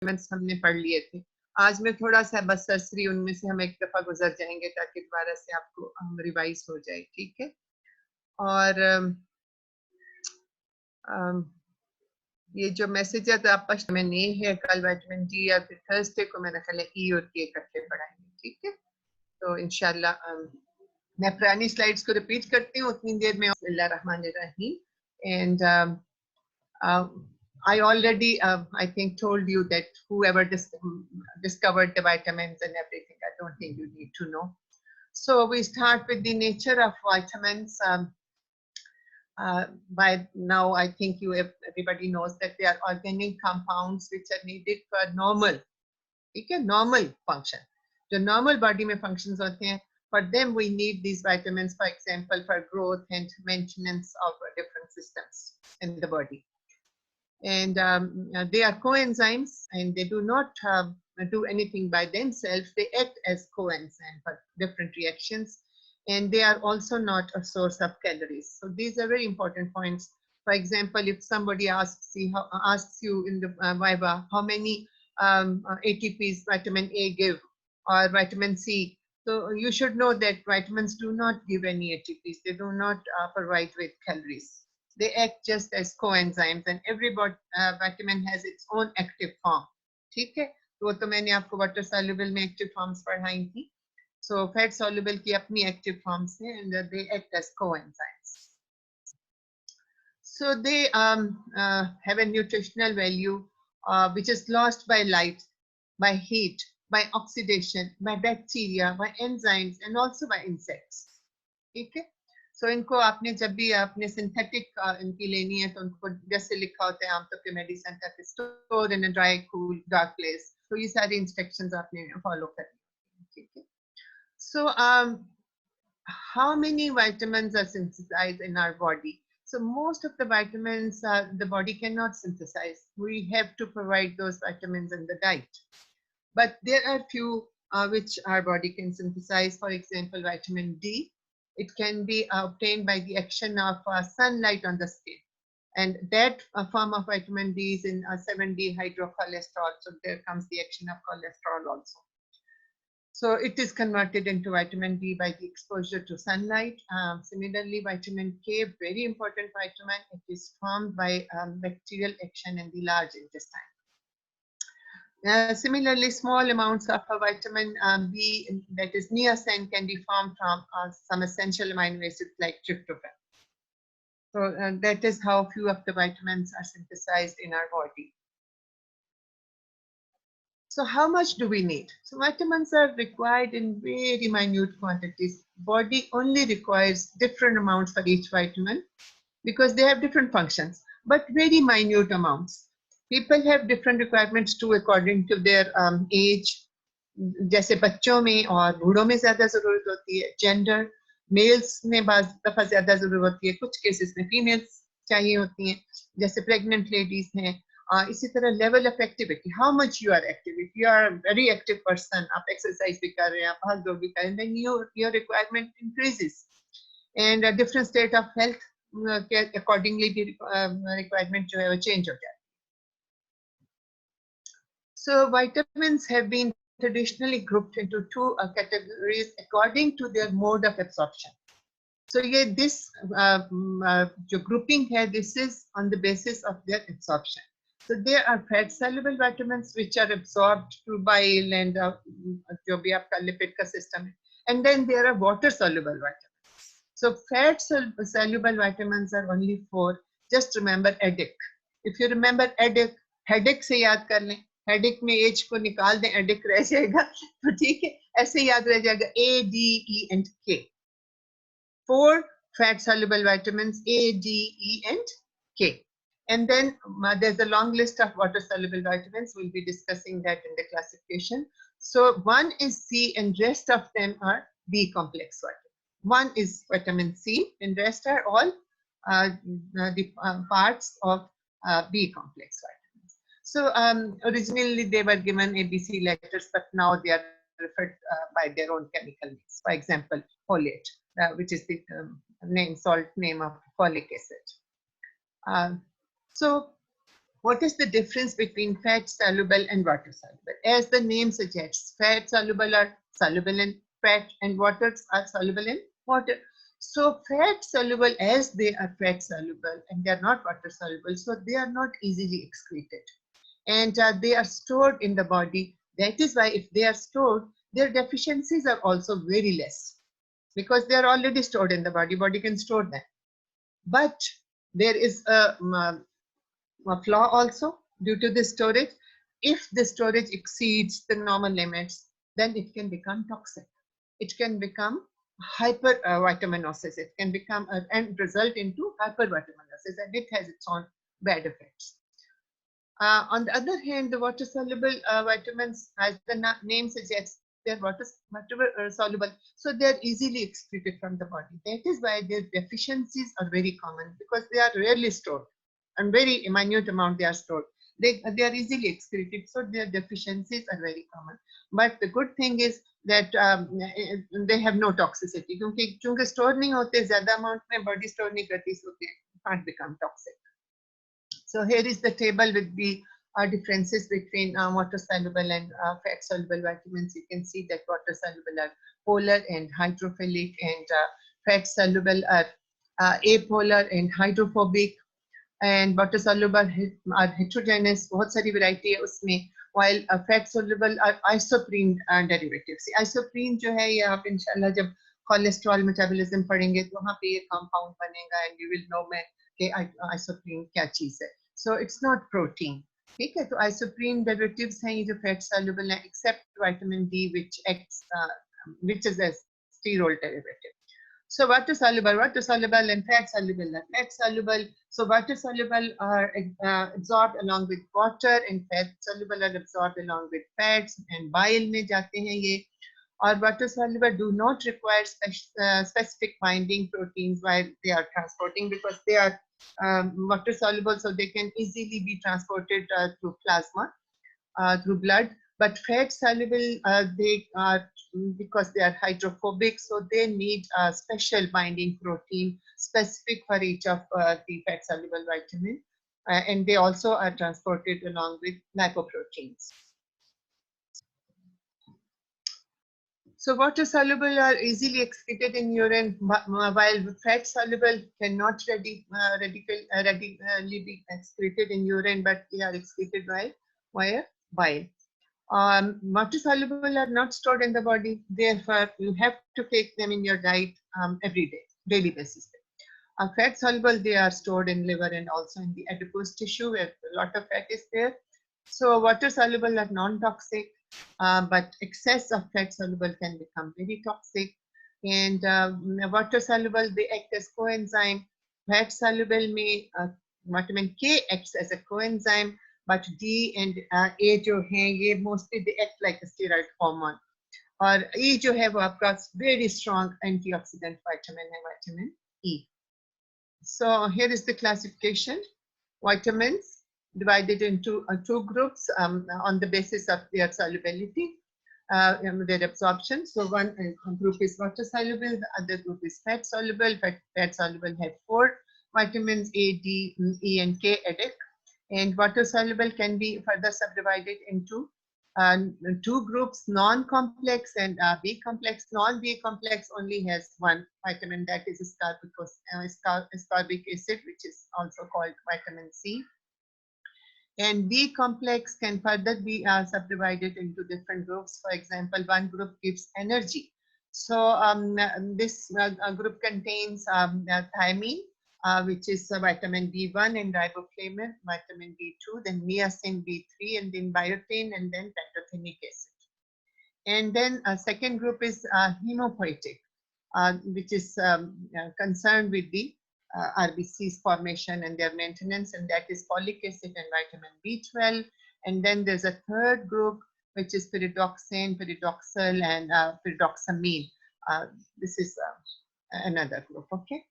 Vitamins हमने पढ़ लिए थे। आज मैं थोड़ा सा बस सरसरी उनमें से हम एक दफा गुजर जाएंगे ताकि दोबारा से आपको रिवाइज हो जाए, ठीक है। और ये जो मैसेज है तो आप पश्चिम में नहीं है, कल विटामिन डी या फिर थर्सडे को मेरा ख्याल है ई और के इकट्ठे पढ़ाएंगे, ठीक है। तो इंशाल्लाह मैं पुरानी स्लाइड्स को रिपीट करती हूँ उतनी देर में। बिस्मिल्लाहिर्रहमानिर्रहीम। And I already, I think, told you that whoever discovered the vitamins and everything, I don't think you need to know. So we start with the nature of vitamins. By now, I think everybody knows that they are organic compounds which are needed for normal, okay, normal function. The normal body mein functions hote hain. For them, we need these vitamins, for example, for growth and maintenance of different systems in the body. And they are coenzymes, and they do not do anything by themselves. They act as coenzyme for different reactions, and they are also not a source of calories. So these are very important points. For example, if somebody asks you in the Viva how many ATPs vitamin A give or vitamin C, so you should know that vitamins do not give any ATPs. They do not provide with calories. They act just as coenzymes, and every vitamin has its own active form. ठीक है, तो वो तो मैंने आपको water soluble में active forms पढ़ाई थी. So fat soluble की अपनी active forms हैं, and they act as coenzymes. So they have a nutritional value which is lost by light, by heat, by oxidation, by bacteria, by enzymes, and also by insects. ठीक है. So इनको आपने जब भी आपने synthetic इनकी लेनी है तो उनको जैसे लिखा होता है आमतौर पे मेडिसिन का store in a dry cool dark place, तो ये सारी इंस्ट्रक्शंस आपने फॉलो करनी है, ठीक है. So how many vitamins are synthesized in our body? So most of the vitamins the body cannot synthesize. We have to provide those vitamins in the diet. But there are few which our body can synthesize. For example, vitamin D. It can be obtained by the action of sunlight on the skin. And that form of vitamin D is in 7D hydrocholesterol. So there comes the action of cholesterol also. So it is converted into vitamin D by the exposure to sunlight. Similarly, vitamin K, very important vitamin. It is formed by bacterial action in the large intestine. Similarly, small amounts of vitamin B, that is niacin, can be formed from some essential amino acids like tryptophan. So that is how few of the vitamins are synthesized in our body. So how much do we need? So vitamins are required in very minute quantities. Body only requires different amounts for each vitamin because they have different functions, but very minute amounts. People have different requirements too according to their age. जैसे बच्चों में और बूढ़ों में ज्यादा जरूरत होती है. जेंडर, मेल्स में बाज़ दफा ज्यादा जरूरत होती है, कुछ केसेस में फीमेल्स चाहिए होती हैं, जैसे प्रेग्नेंट लेडीज हैं. इसी तरह level of activity, how much you are active. If you are very active person, आप एक्सरसाइज भी कर रहे हैं, आप भाग दौड़ भी कर रहे हैं, then your requirement increases. And different state of health के अकॉर्डिंगली भी रिक्वायरमेंट जो है वो चेंज हो जाती है. So vitamins have been traditionally grouped into two categories according to their mode of absorption. So yeah, this जो grouping है, this is on the basis of their absorption. So there are fat soluble vitamins which are absorbed through bile and जो भी आपका lipid का system है, and then there are water soluble vitamins. So fat soluble vitamins are only 4. Just remember EDIC. If you remember EDIC, headache से याद कर लें. Headache में एज को निकाल दें, एडिक रह जाएगा, तो ठीक है, ऐसे याद रह जाएगा. A, D, E and K. 4 fat soluble vitamins, A, D, E and K. And then there's a long list of water soluble vitamins. We'll be discussing that in the classification. So one is C and rest of them are B complex vitamins. One is vitamin C and rest are all the parts of B complex vitamins. So originally they were given ABC letters, but now they are referred by their own chemical names. For example, folate, which is the salt name of folic acid. So What is the difference between fat soluble and water soluble? As the name suggests, fat soluble are soluble in fat and waters are soluble in water. So fat soluble, as they are fat soluble and they are not water soluble, so they are not easily excreted, and they are stored in the body. That is why if they are stored, their deficiencies are also very less, because they are already stored in the body. Body can store them. But there is a flaw also due to the storage. If the storage exceeds the normal limits, then it can become toxic. It can become hypervitaminosis. It can become and result into hypervitaminosis, and it has its own bad effects. On the other hand, the water-soluble vitamins, as the name suggests, they're water-soluble, so they're easily excreted from the body. That is why their deficiencies are very common, because they are rarely stored, and very minute amount they are stored. They are easily excreted, so their deficiencies are very common. But the good thing is that they have no toxicity. क्योंकि चूंकि store नहीं होते, ज़्यादा amount में body store नहीं करती, so they can't become toxic. So here is the table with the differences between water-soluble and fat-soluble vitamins. You can see that water-soluble are polar and hydrophilic, and fat-soluble are apolar and hydrophobic, and water-soluble are heterogeneous. बहुत सारी variety है उसमें, while fat-soluble are isoprene derivatives. Isoprene जो है ये आप इंशाल्लाह जब cholesterol metabolism पढ़ेंगे तो वहाँ पे ये compound बनेगा, and you will know मैं कि isoprene क्या चीज़ है. So it's not protein. ठीक है, तो isoprene derivatives हैं ये जो fat soluble हैं, except vitamin D, which acts, which is a sterol derivative. So water soluble and fat soluble are fat soluble. So water soluble are absorbed along with water, and fat soluble are absorbed along with fats, and bile में जाते हैं ये. Or water soluble do not require specific binding proteins while they are transporting, because they are water soluble, so they can easily be transported through plasma, through blood. But fat soluble, they are, because they are hydrophobic, so they need a special binding protein specific for each of the fat soluble vitamin, and they also are transported along with lipoproteins. So water soluble are easily excreted in urine, while fat soluble cannot readily be excreted in urine, but they are excreted via bile. Water soluble are not stored in the body, therefore you have to take them in your diet every day, daily basis. Fat soluble, they are stored in liver and also in the adipose tissue where a lot of fat is there. So water soluble are non-toxic, but excess of fat soluble can become very toxic. And water soluble, they act as coenzyme. Fat soluble may vitamin K acts as a coenzyme, but D and A जो हैं ये mostly they act like a steroid hormone. और E जो है वो आपका very strong antioxidant vitamin है, vitamin E. So here is the classification. Vitamins divided into two groups on the basis of their solubility, their absorption. So one group is water soluble, the other group is fat soluble. Fat soluble have 4 vitamins: A, D, E, and K added. And water soluble can be further subdivided into 2 groups: non-complex and B-complex. Non-B complex only has 1 vitamin, that is ascorbic acid, which is also called vitamin C. And B complex can further be subdivided into different groups. For example, one group gives energy. So this group contains thiamine, which is vitamin B1, and riboflavin, vitamin B2, then niacin, B3, and then biotin, and then pantothenic acid. And then a second group is hemopoietic, which is concerned with the RBC's formation and their maintenance, and that is folic acid and vitamin B12. And then there's a third group, which is pyridoxine, pyridoxal, and pyridoxamine. This is another group, okay?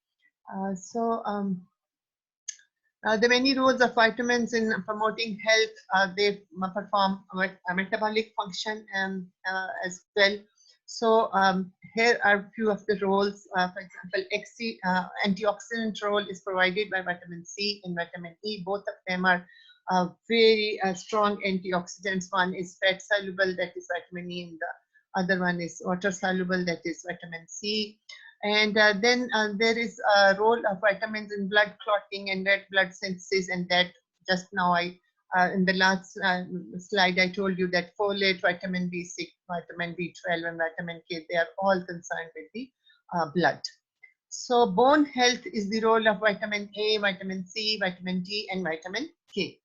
The many roles of vitamins in promoting health, they perform a metabolic function as well. So here are a few of the roles. For example, antioxidant role is provided by vitamin C and vitamin E. Both of them are very strong antioxidants. One is fat soluble, that is vitamin E, and the other one is water soluble, that is vitamin C. And then there is a role of vitamins in blood clotting and red blood synthesis, and that just now in the last slide, I told you that folate, vitamin B6, vitamin B12, and vitamin K, they are all concerned with the blood. So bone health is the role of vitamin A, vitamin C, vitamin D, and vitamin K.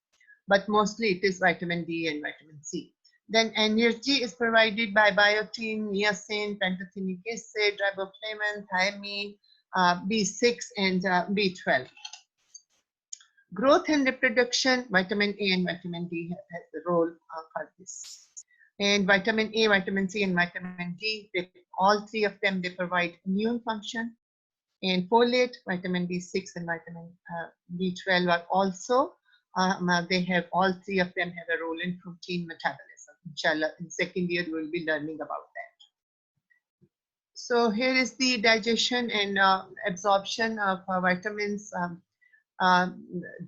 But mostly it is vitamin D and vitamin C. Then energy is provided by biotin, niacin, pantothenic acid, riboflavin, thiamine, B6, and B12. Growth and reproduction, vitamin A and vitamin D has the role for this. And vitamin A, vitamin C, and vitamin D, all three of them, they provide immune function. And folate, vitamin B6, and vitamin B12 are also, they have, all three of them have a role in protein metabolism. Inshallah, in second year, we'll be learning about that. So here is the digestion and absorption of vitamins.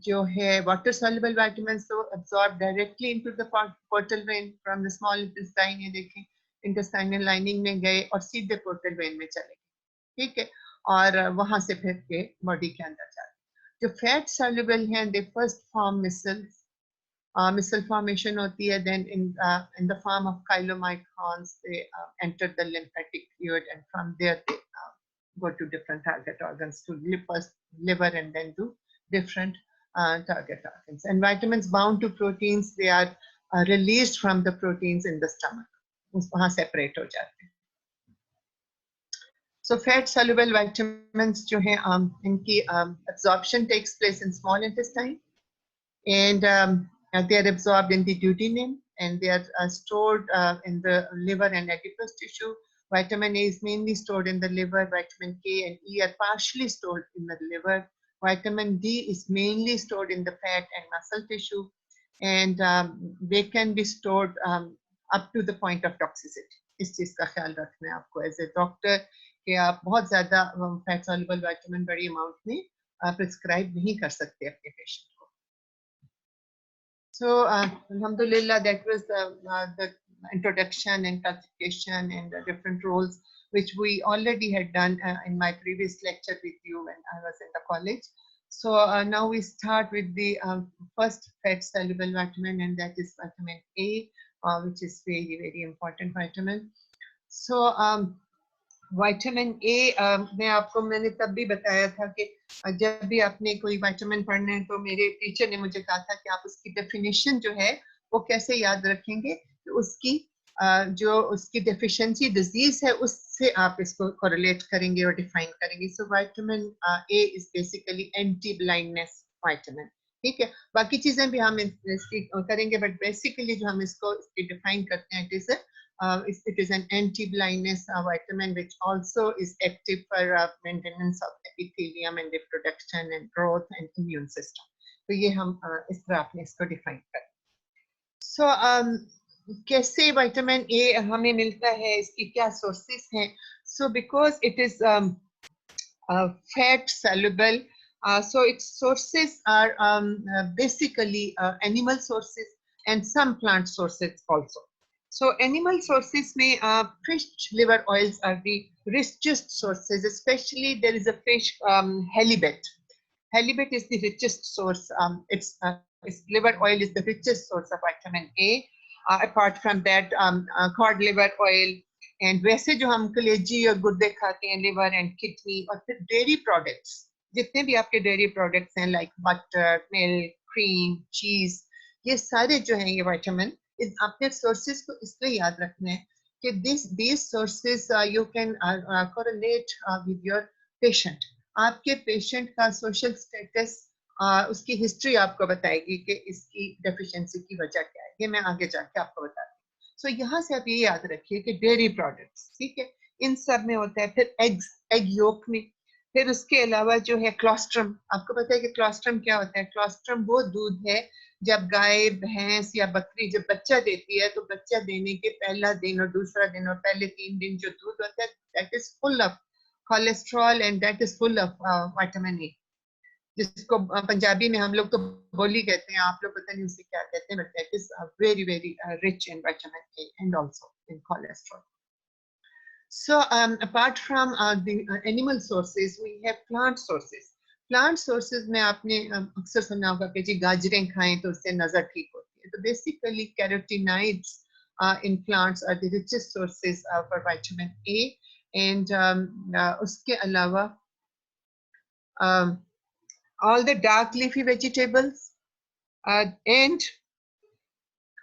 जो है water soluble vitamins तो absorb directly into the portal vein from the small intestine, ये देखें intestinal lining में गए और सीधे portal vein में चले गए, ठीक है, और वहां से फिर के बॉडी के अंदर जाते। जो फैट soluble हैं, they first form micelles. Micelle formation होती है, then in the form of chylomicrons they enter the lymphatic fluid, and from there they go to different target organs, to liver, and then to different target organs. And vitamins bound to proteins, they are released from the proteins in the stomach, वहाँ separate हो जाते हैं. So fat soluble vitamins जो हैं, इनकी absorption takes place in small intestine, and they are absorbed in the duodenum, and they are stored in the liver and adipose tissue. Vitamin A is mainly stored in the liver. Vitamin K and E are partially stored in the liver. Vitamin D is mainly stored in the fat and muscle tissue, and they can be stored up to the point of toxicity. इस चीज का ख्याल रखना है आपको as a doctor कि आप बहुत ज्यादा फैट सॉल्युबल विटामिन बड़ी अमाउंट में प्रिस्क्राइब नहीं कर सकते अपने पेशेंट को. So alhamdulillah, that was the introduction and classification and the different roles which we already had done in my previous lecture with you when I was in the college. So now we start with the first fat soluble vitamin, and that is vitamin A, which is very, very important vitamin. So vitamin A मैंने तब भी बताया था कि जब भी आपने कोई विटामिन पढ़ना है तो मेरे टीचर ने मुझे कहा था कि आप उसकी डेफिनेशन जो है वो कैसे याद रखेंगे, तो उसकी जो उसकी डेफिशिएंसी डिजीज है उससे आप इसको कोरिलेट करेंगे और डिफाइन करेंगे. So vitamin A is basically anti blindness vitamin, ठीक है. बाकी चीजें भी हम करेंगे, बट बेसिकली जो हम इसको डिफाइन करते हैं, it is an anti-blindness vitamin which also is active for maintenance of epithelium and reproduction and growth and immune system. तो ये हम इस तरह अपने इसको डिफाइन करें. So कैसे विटामिन ए हमें मिलता है, इसकी क्या सोर्सेस हैं? So because it is fat soluble, so its sources are basically animal sources and some plant sources also. So animal sources may fish liver oils are the richest sources, especially there is a fish halibut. Halibut is the richest source. Its liver oil is the richest source of vitamin A. Apart from that, cod liver oil, and वैसे जो हम कलेजी और गुर्दे खाते हैं, liver and kidney, और फिर dairy products, जितने भी आपके dairy products हैं like butter, milk, cream, cheese, ये सारे जो हैं ये vitamin अपने sources को इसलिए याद रखना है कि these sources you can correlate with your patient. आपके patient का social status, उसकी history आपको बताएगी कि इसकी deficiency की वजह क्या है. ये मैं आगे जाके आपको बताती हूँ. So यहाँ से आप ये याद रखिए कि dairy products, ठीक है, इन सब में होता है. फिर eggs, egg yolk में, फिर उसके अलावा जो है colostrum. आपको पता है कि colostrum क्या होता है? Colostrum वो दूध है जब गाय, भैंस या बकरी जब बच्चा देती है, तो बच्चा देने के पहला दिन और दूसरा दिन और पहले 3 दिन जो दूध होता है, that is full of cholesterol and that is full of vitamin A. जिसको पंजाबी में हम लोग तो बोली कहते हैं, आप लोग पता नहीं उसे क्या कहते हैं, but that is very very rich in vitamin A and also in cholesterol. So apart from the animal sources, we have plant sources. Plant sources में आपने अक्सर सुना होगा कि जी गाजरें खाएं तो उससे नजर ठीक होती है. तो basically carotenoids in plants are the richest sources for vitamin A. And उसके अलावा all the dark leafy vegetables and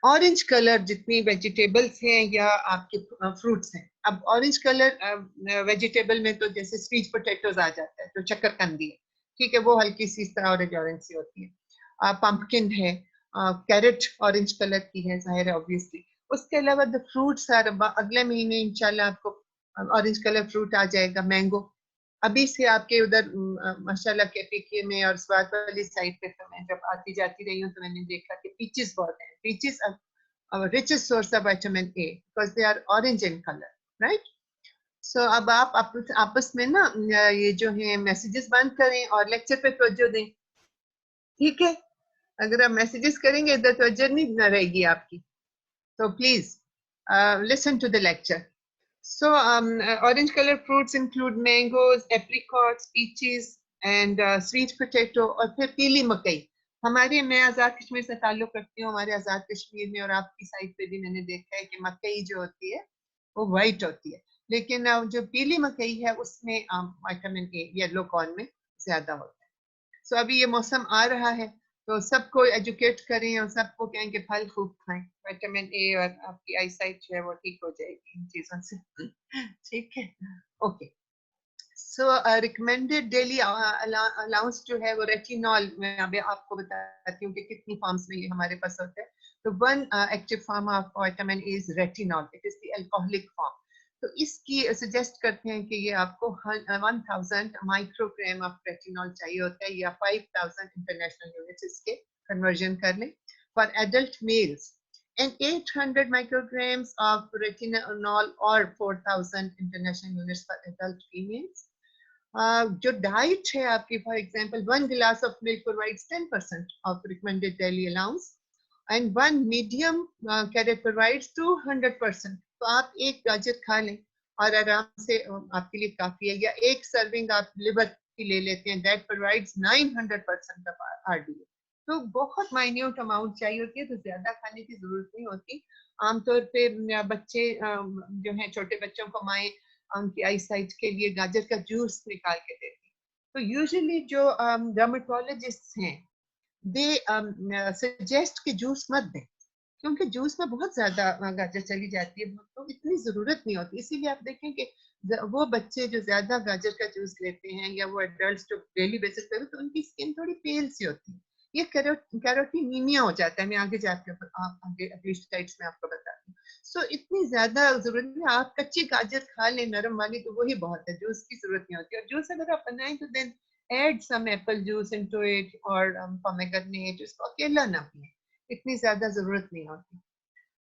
orange colour जितनी वेजिटेबल्स हैं या आपके फ्रूट्स हैं. अब ऑरेंज कलर वेजिटेबल में तो जैसे स्वीट पोटैटोज आ जाता है, तो शकरकंदी है, ठीक है, वो हल्की सी ऑरेंज ऑरेंज सी होती है. पंपकिन है, कैरेट ऑरेंज कलर की है, जाहिर है ऑब्वियसली. उसके अलावा द फ्रूट्स आर, अगले महीने इंशाल्लाह आपको ऑरेंज कलर फ्रूट आ जाएगा, मैंगो. अभी से आपके उधर माशाल्लाह केपीके में और स्वाद वाली साइड पे तो मैं जब आती जाती रही हूँ तो मैंने देखा कि पीचेस बहुत हैं. Peaches are richest source of vitamin A because they are orange in color, right? So अब आप आपस में ना ये जो है मैसेजेस बंद करें और लेक्चर पे तवज्जो दें, ठीक है? अगर आप मैसेजेस करेंगे तो तवज्जो नहीं रहेगी आपकी. So please listen to the lecture. So orange color fruits include mangoes, apricots, peaches and sweet potato और फिर पीली मकई. हमारे, मैं आज़ाद कश्मीर से ताल्लुक रखती हूँ. हमारे आज़ाद कश्मीर में और आपकी साइड पे भी मैंने देखा है कि मकई जो होती है वो वाइट होती है, लेकिन जो पीली मकई है उसमें विटामिन ए येलो कॉर्न में ज्यादा होता है. सो अभी ये मौसम आ रहा है तो सबको एजुकेट करें और सबको कहें कि फल खूब खाएं. विटामिन ए और आपकी आई साइट जो है वो ठीक हो जाएगी इन चीजों से. ठीक है, ओके. सो रिकमेंडेड डेली अलाउंस जो है वो रेटिनॉल, मैं अभी आपको बताती हूँ कि कितनी फॉर्म्स में ये हमारे पास होता है. तो one active form of vitamin A is retinol. It is the alcoholic form. तो इसकी सजेस्ट करते हैं कि ये आपको 1000 माइक्रोग्राम ऑफ रेटिनॉल चाहिए होता है या 5000 इंटरनेशनल यूनिट्स इसके कन्वर्जन कर लें for adult males, and 800 micrograms of retinol or 4000 international units for adult females. जो डाइट है आपकी, for example 1 glass of milk provides 10% of recommended daily allowance and 1 medium carrot provides 200%. तो आप एक गाजर खा लें और आराम से आपके लिए काफी है. या एक सर्विंग आप लिवर की ले लेते हैं, दैट प्रोवाइड्स 900% ऑफ आरडीए. तो बहुत माइन्यूट अमाउंट चाहिए होती है, तो ज्यादा खाने की जरूरत नहीं होती. आमतौर पे बच्चे जो हैं, छोटे बच्चों को माएं उनकी आई साइट के लिए गाजर का जूस निकाल के देती. तो यूजुअली जो डर्मेटोलॉजिस्ट हैं दे सजेस्ट कि जूस मत दें, क्योंकि जूस में बहुत ज्यादा गाजर चली जाती है, तो इतनी जरूरत नहीं होती. इसीलिए आप देखें कि वो बच्चे जो ज्यादा गाजर का जूस लेते हैं या वो एडल्ट्स जो डेली बेसिस पे, तो उनकी स्किन थोड़ी पेल सी होती है. ये कैरोटीनीमिया हो जाता है. मैं आगे जाके आगे अगली स्लाइड्स में आपको बताती हूँ. सो इतनी ज्यादा जरूरत नहीं. आप कच्ची गाजर खा लें नरम वाली, तो वही बहुत है, जूस की जरूरत नहीं होती. और जूस अगर आप बनाएं तो then add some apple juice into it or pomegranate, उसको अकेला ना पिए, इतनी ज्यादा जरूरत नहीं होती.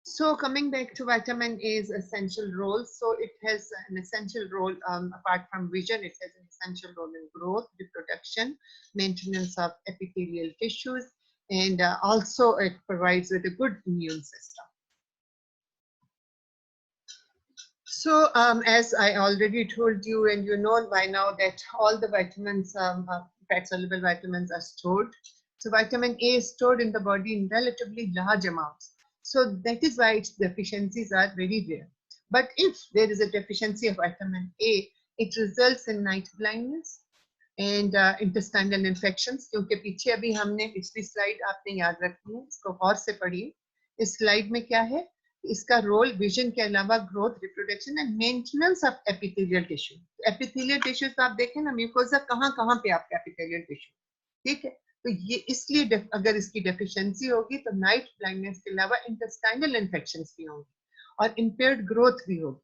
So coming back to vitamin A's essential role, so it has an essential role apart from vision, it has an essential role in growth, reproduction, maintenance of epithelial tissues, and also it provides with a good immune system. So as I already told you, and you know by now that all the vitamins, fat-soluble vitamins are stored. So vitamin A is stored in the body in relatively large amounts. So that is why its deficiencies are very rare. But if there is a deficiency of vitamin A, it results in night blindness and intestinal infections. क्योंकि पीछे अभी हमने पिछली slide आपने याद रखनी है, इसको गौर से पढ़िए. इस स्लाइड में क्या है, इसका रोल विजन के अलावा growth, reproduction and maintenance of epithelial tissue. Epithelial tissues आप देखें ना, म्यूकोसा कहाँ पे आपका एपिथेलियल टिश्यू, ठीक है. तो ये इसलिए अगर इसकी डेफिशिएंसी होगी तो नाइट ब्लाइंडनेस के अलावा इंटेस्टाइनल इन्फेक्शंस भी होंगी और इम्पेयर्ड ग्रोथ भी होगी.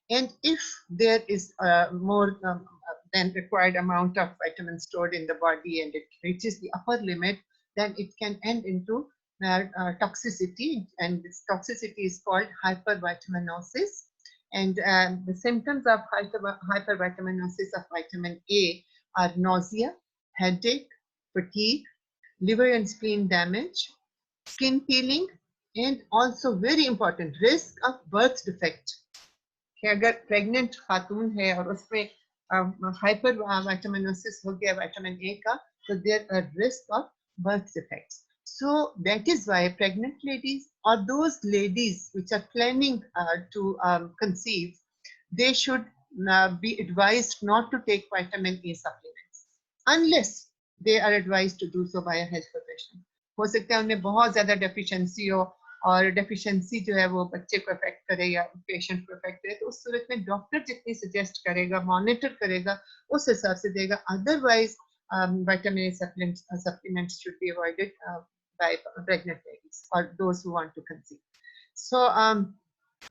And if there is more than required amount of vitamin stored in the body and it reaches the upper limit, then it can end into toxicity, and this toxicity is called hypervitaminosis. And the symptoms of hypervitaminosis of vitamin A are nausea, headache, fatigue, liver and spleen damage, skin peeling, and also very important risk of birth defect. कि अगर pregnant खातून है और उसमें hyper vitaminosis हो गया vitamin A का, तो there are risk of birth defects. So that is why pregnant ladies or those ladies which are planning to conceive, they should be advised not to take vitamin A supplements unless they are advised to do so by a health professional. हो सकता है उनमें बहुत ज्यादा deficiency हो और deficiency जो है वो बच्चे को अफेक्ट करे या पेशेंट को अफेक्ट करे, तो उस सूरत में डॉक्टर जितनी सजेस्ट करेगा, मॉनिटर करेगा, उस हिसाब से देगा. Otherwise vitamin A supplements should be avoided by pregnant ladies or those who want to conceive. So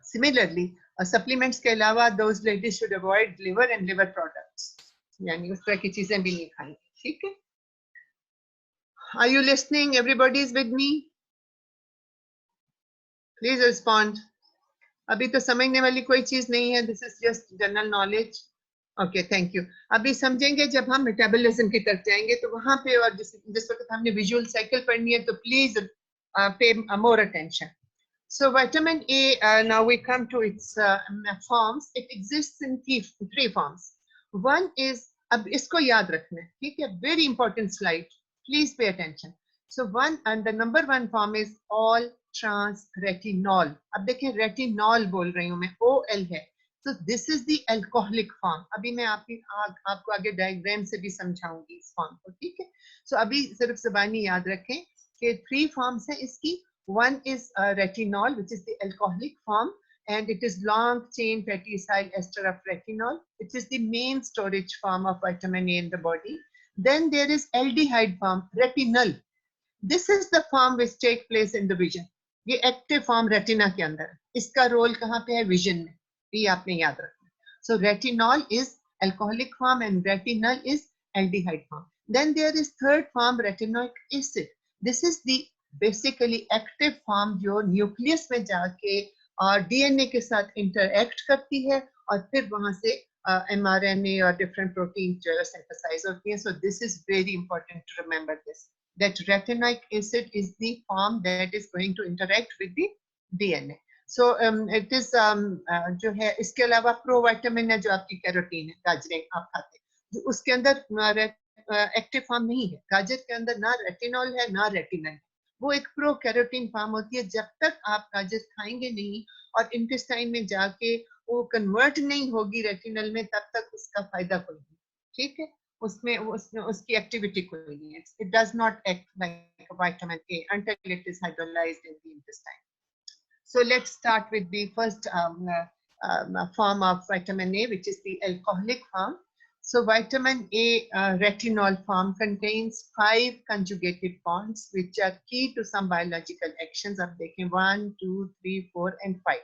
similarly, supplements के अलावा those ladies should avoid liver and liver products. यानी उस तरह की चीजें भी नहीं खाएंगी. ठीक है? Are you listening? Everybody is with me? Please respond. अभी तो समझने वाली कोई चीज नहीं है. This is just general knowledge. Okay, thank you. अभी समझेंगे जब हम मेटाबॉलिज्म की तरफ जाएंगे, तो वहां पे और जिस वक्त हमने विजुअल साइकिल पढ़नी है, तो please pay more attention. So vitamin A, now we come to its forms. It exists in three forms. One is, अब इसको याद रखना है, ठीक है? Very important slide. Please pay attention. So one and the number one form is all trans retinol. अब देखिए retinol बोल रही हूँ मैं, OL है. So this is the alcoholic form. अभी मैं आपको आगे डायग्राम से भी समझाऊंगी इस फॉर्म को, ठीक है? So अभी सिर्फ ज़बानी याद रखें कि three forms हैं इसकी. One is retinol, which is the alcoholic form, and it is long chain fatty acid ester of retinol. It is the main storage form of vitamin A in the body. Then there is aldehyde form, retinol. This is the form which take place in the vision. ये active form retina के अंदर है. इसका role कहाँ पे है? Vision में. ये आपने याद रखना. So retinol is alcoholic form and retinol is aldehyde form. Then there is third form, retinoic acid. This is the basically active form जो न्यूक्लियस में जाके और डीएनए के साथ इंटरएक्ट करती है और फिर वहां से mRNA और different proteins जो है synthesize होती हैं. So this is very important to remember this. That retinoic acid is the form that is going to interact with the DNA. So it is जो है, इसके अलावा प्रोविटामिन है जो आपकी कैरोटीन है, गाजरें आप खाते हैं, उसके अंदर एक्टिव फॉर्म नहीं है. गाजर के अंदर ना रेटिनॉल है ना रेटिनल है. वो एक प्रो कैरोटीन फॉर्म होती है. जब तक आप गाजर खाएंगे नहीं और इंटेस्टाइन में जाके वो कन्वर्ट नहीं होगी रेटिनल में, तब तक उसका फायदा कोई नहीं. ठीक है? उसमें उसकी एक्टिविटी कोई नहीं है. It does not act like a vitamin A until it is hydrolyzed in the intestine. So let's start with the first form of vitamin A, which is the alcoholic form. So vitamin A retinol form contains 5 conjugated bonds, which are key to some biological actions. अब देखें 1, 2, 3, 4 and 5.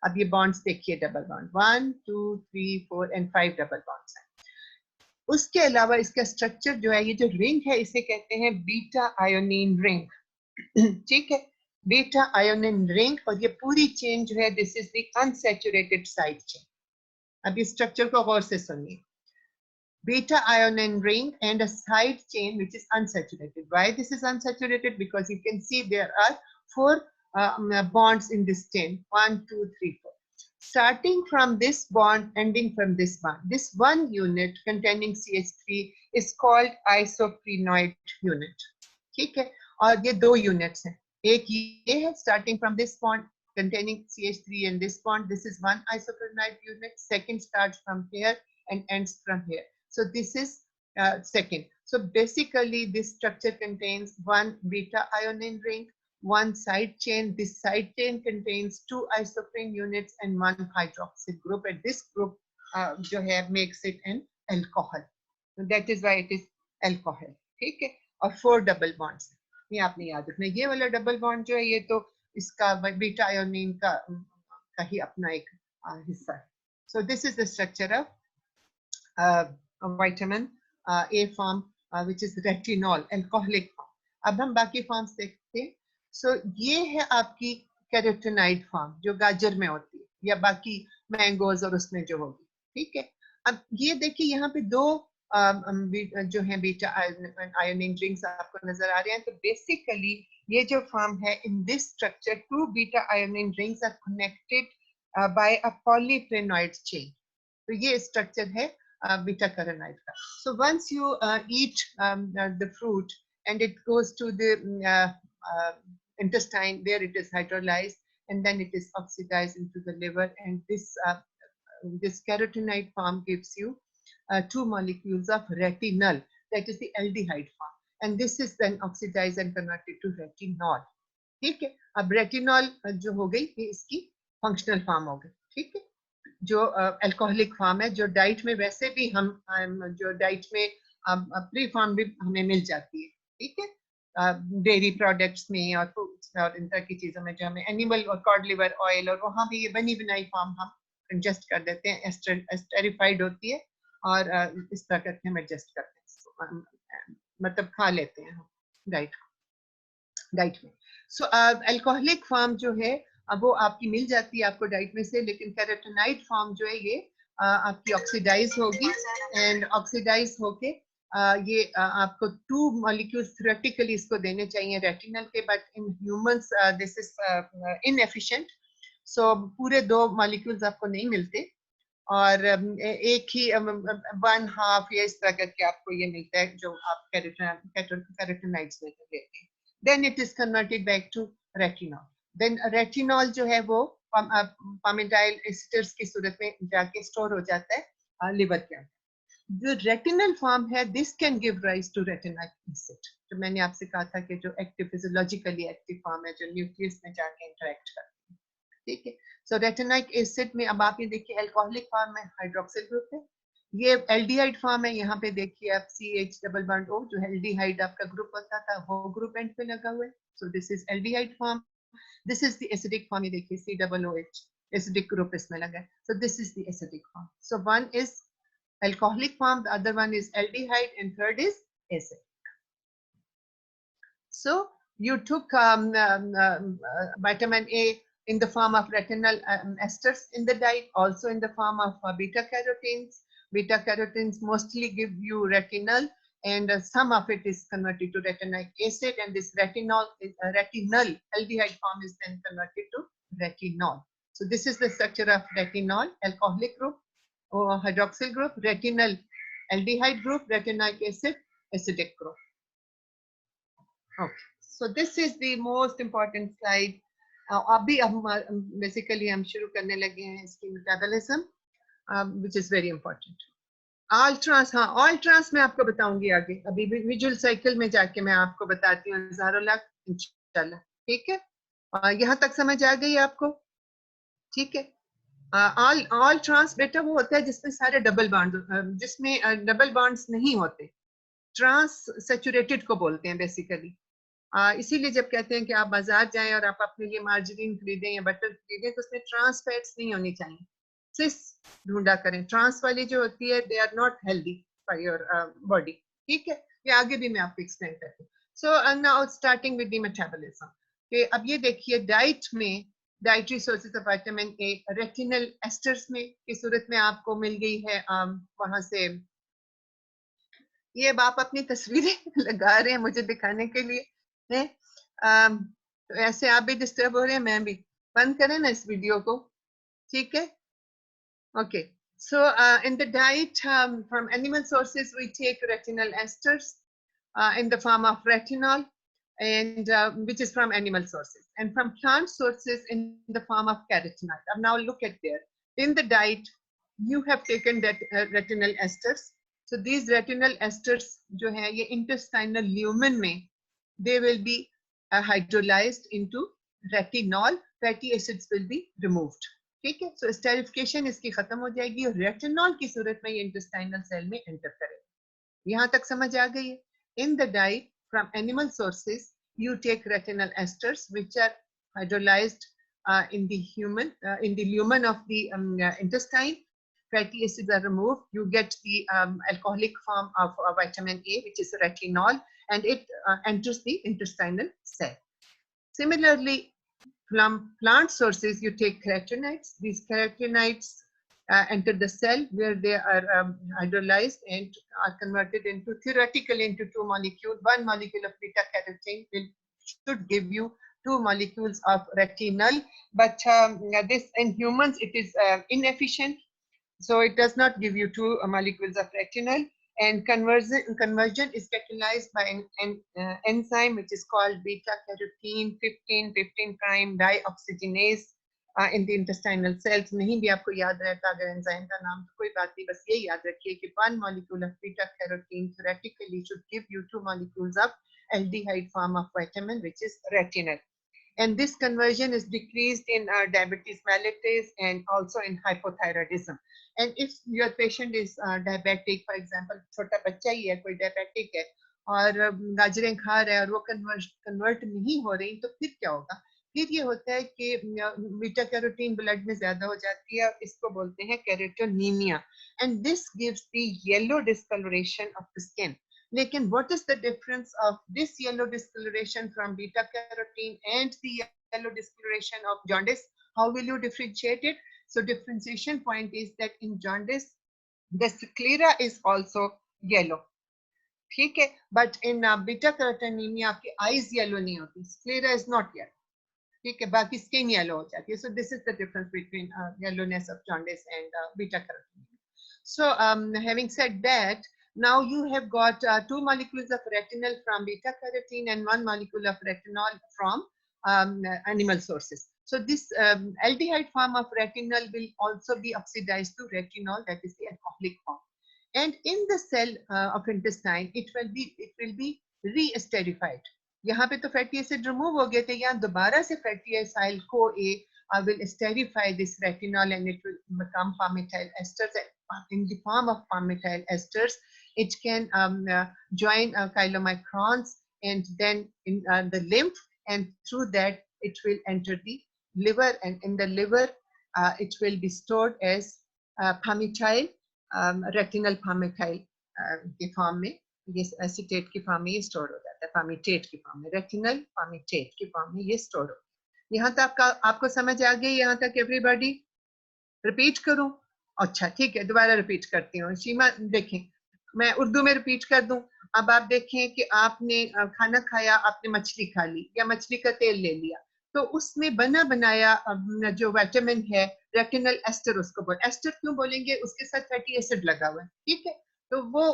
अब ये bonds देखिए, double bond 1, 2, 3, 4 and 5 double bonds हैं. उसके अलावा इसका structure जो है, ये जो रिंग है इसे कहते हैं बीटा आयोनिन रिंग. ठीक है? Beta ionone ring. और ये पूरी चेन जो है, this is the unsaturated side chain. अब इस स्ट्रक्चर को गौर से सुनिए. Beta ionic ring and a side chain which is unsaturated. Why this is unsaturated? Because you can see there are 4 bonds in this chain. 1, 2, 3, 4. Starting from this bond, ending from this bond. This one unit containing CH3 is called isoprenoid unit. ठीक है? और ये 2 units हैं. एक ये है, starting from this bond containing CH3 and this bond. This is one isoprenoid unit. Second starts from here and ends from here. So this is second. So basically this structure contains 1 beta ionic ring, 1 side chain. This side chain contains 2 isoprene units and 1 hydroxyl group. And this group जो है makes it an alcohol. So that is why it is alcohol. ठीक है? और 4 double bonds. ये आपने याद रखना. ये वाला double bond जो है, ये तो इसका beta ionic का ही अपना एक हिस्सा है. So this is the structure of vitamin A form, which is retinol, alcoholic form. अब हम बाकी forms देखते हैं. So ये है आपकी carotenoid form जो गाजर में होती है या बाकी मैंगोज और उसमें जो होगी. ठीक है? अब ये देखिए, यहाँ पे 2 जो है बीटा आयोनिक रिंग्स आपको नजर आ रहे हैं। तो बेसिकली ये जो फॉर्म है, in this structure 2 beta ionic rings are connected by a polyprenoid chain. तो ये स्ट्रक्चर है बीटा कैरोटीनॉइड का। So once you eat the fruit and it goes to the intestine, where it is hydrolyzed and then it is oxidized into the liver, and this carotenoid form gives you 2 molecules of retinol, that is the aldehyde form, and this is then oxidized and converted to retinol. ठीक है, अब retinol जो हो गई ये इसकी functional form हो गई। ठीक है, जो अल्कोहलिक फॉर्म है, जो डाइट में वैसे भी हम जो डाइट में प्री फॉर्म भी हमें मिल जाती है। ठीक है, डेयरी प्रोडक्ट्स में और फ्रूट्स और इन तरह की चीजों में जो हमें एनिमल और कॉड लिवर ऑयल, और वहाँ भी ये बनी बनाई फॉर्म हम एडजस्ट कर देते हैं, एस्टेरिफाइड होती है और इस तरह करके हम एडजस्ट करते हैं, मतलब खा लेते हैं हम डाइट में। सो अल्कोहलिक फॉर्म जो है अब वो आपकी मिल जाती है आपको डाइट में से, लेकिन कैरोटीनॉइड फॉर्म जो है ये आपकी ऑक्सीडाइज होगी, एंड ऑक्सीडाइज होके ये आपको 2 मॉलिक्यूल्स थ्योरेटिकली इसको देने चाहिए रेटिनल के, but in humans this is inefficient. So पूरे 2 मॉलिक्यूल्स आपको नहीं मिलते, और एक ही 1/2 या इस तरह करके आपको ये मिलता है जो आप कैरोटीनॉइड्स में लेते हैं। Then it is converted back to retinol. Then retinol जो है वो पामिडाइल एस्टर्स की सूरत में जाके स्टोर हो जाता है लिवर के अंदर। जो रेटिनल फॉर्म है, this can give rise to retinoic acid, जो मैंने आपसे कहा था कि जो एक्टिव फिजियोलॉजिकली एक्टिव फॉर्म है, जो न्यूक्लियस में जाके इंटरेक्ट करती है। ठीक है, सो रेटिनाइक एसिड में अब आप ये देखिए अल्कोहलिक फॉर्म में हाइड्रोक्सिल ग्रुप है, ये एल्डिहाइड फॉर्म है, यहाँ पे देखिए आप CH डबल बॉन्ड O, जो एल्डिहाइड आपका ग्रुप होता था वो ग्रुप एंड पे लगा हुआ है। So this is aldehyde form, this is the acidic form, ये देखिए COOH एसिडिक ग्रुप इसमें लगा है। So this is the acidic form. So one is alcoholic form, the other one is aldehyde, and third is acidic. So you took vitamin A in the form of retinal esters in the diet, also in the form of beta carotenes. Beta carotenes mostly give you retinol, and some of it is converted to retinoic acid, and this retinol aldehyde form is then converted to retinol. So this is the structure of retinol, alcoholic group, or hydroxyl group, retinal aldehyde group, retinoic acid, acidic group. Okay, so this is the most important slide. अभी हम basically हम शुरू करने लगे हैं इसकी metabolism, which is very important. All trans, हाँ all trans मैं आपको बताऊंगी आगे, अभी विजुअल साइकिल में जाके मैं आपको बताती हूँ ज़ारुल्लाह इंशाल्लाह। ठीक है, यहाँ तक समझ आ गई आपको? ठीक है, ऑल ट्रांस बेटा वो होता है जिसमें सारे डबल बॉन्ड, जिसमें डबल बॉन्ड्स नहीं होते, ट्रांस सैचुरेटेड को बोलते हैं बेसिकली। इसीलिए जब कहते हैं कि आप बाजार जाएं और आप अपने लिए मार्जरीन खरीदें या बटर खरीदें तो उसमें ट्रांस फैट्स नहीं होनी चाहिए, सिस ढूंढा करें। ट्रांस वाली जो होती है they are not healthy for your body. ठीक है, ये आगे भी मैं आपको एक्सप्लेन करती हूँ। So now starting with the metabolism, कि अब ये देखिए डाइट में dietary sources of vitamin A retinal asters में की सूरत में आपको मिल गई है, वहां से ये आप अपनी तस्वीरें लगा रहे हैं मुझे दिखाने के लिए है, तो ऐसे आप भी डिस्टर्ब हो रहे हैं, मैं भी। बंद करें ना इस वीडियो को, ठीक है? Okay, so in the diet from animal sources we take retinal esters in the form of retinol, and which is from animal sources, and from plant sources in the form of carotenoid. Now look at there, in the diet you have taken that retinal esters. So these retinal esters जो है ये intestinal lumen में they will be hydrolyzed into retinol, fatty acids will be removed. ठीक है, सो esterification इसकी खत्म हो जाएगी और रेटिनॉल की सूरत में ये इंटेस्टाइनल सेल में एंटर करेगा। यहाँ तक समझ आ गई है? In the diet from animal sources you take retinal esters which are hydrolysed in the lumen of the intestine. Fatty acids are removed. You get the alcoholic form of vitamin A, which is retinol, and it enters the intestinal cell. Similarly, from plant sources, you take carotenoids. These carotenoids enter the cell where they are hydrolyzed and are converted into theoretically into two molecules. One molecule of beta carotene should give you two molecules of retinol, but this in humans it is inefficient, so it does not give you two molecules of retinol. And conversion is catalyzed by an enzyme which is called beta carotene 15 prime dioxygenase in the intestinal cells. नहीं भी आपको याद रहता अगर enzyme का नाम तो कोई बात नहीं, बस ये याद रखिए कि one molecule of beta carotene theoretically should give you two molecules of aldehyde form of vitamin which is retinol. And this conversion is decreased in diabetes mellitus and also in hypothyroidism. And if your patient is diabetic, for example, छोटा बच्चा ही है, कोई diabetic है और गाजरें खा रहा है और वो convert नहीं हो रही, तो फिर क्या होगा? फिर ये होता है कि बीटा कैरोटीन ब्लड में ज्यादा हो जाती है और इसको बोलते हैं कैरोटोनीमिया, and this gives the yellow discoloration of the skin. Lekin, what is the difference of this yellow discoloration from beta carotene and the yellow discoloration of jaundice? How will you differentiate it? So differentiation point is that in jaundice, the sclera is also yellow. ठीक है, but in beta carotenemia आपकी eyes yellow नहीं होती, sclera is not yellow. ठीक है, बाकी skin yellow हो जाती है. So this is the difference between yellowness of jaundice and beta carotenemia. So having said that, now you have got two molecules of retinol from beta carotene and one molecule of retinol from animal sources. So this aldehyde form of retinol will also be oxidized to retinol, that is the alcoholic form. And in the cell of intestine, it will be re-esterified. यहाँ पे तो fatty acid remove हो गए थे, यहाँ दोबारा से fatty acid CoA will esterify this retinol and it will become palmitoyl esters. In the form of palmitoyl esters, it can join chylomicrons and then in the lymph, and through that it will enter the liver, and in the liver it will be stored as palmitoyl, retinal palmitoyl के form में, ये acetate की form में ये store हो जाता है, palmitate की फॉर्म में, रेटिनल palmitate की फॉर्म में ये स्टोर हो. यहाँ तक आपको समझ आ गई? यहाँ तक एवरीबॉडी? रिपीट करूं? अच्छा ठीक है, दोबारा रिपीट करती हूँ. शीमा देखें, मैं उर्दू में रिपीट कर दूं. अब आप देखें कि आपने खाना खाया, आपने मछली खा ली या मछली का तेल ले लिया, तो उसमें बना बनाया जो विटामिन है रेटिनल एस्टर, उसको बोल एस्टर क्यों बोलेंगे? उसके साथ फैटी एसिड लगा हुआ है, ठीक है, तो वो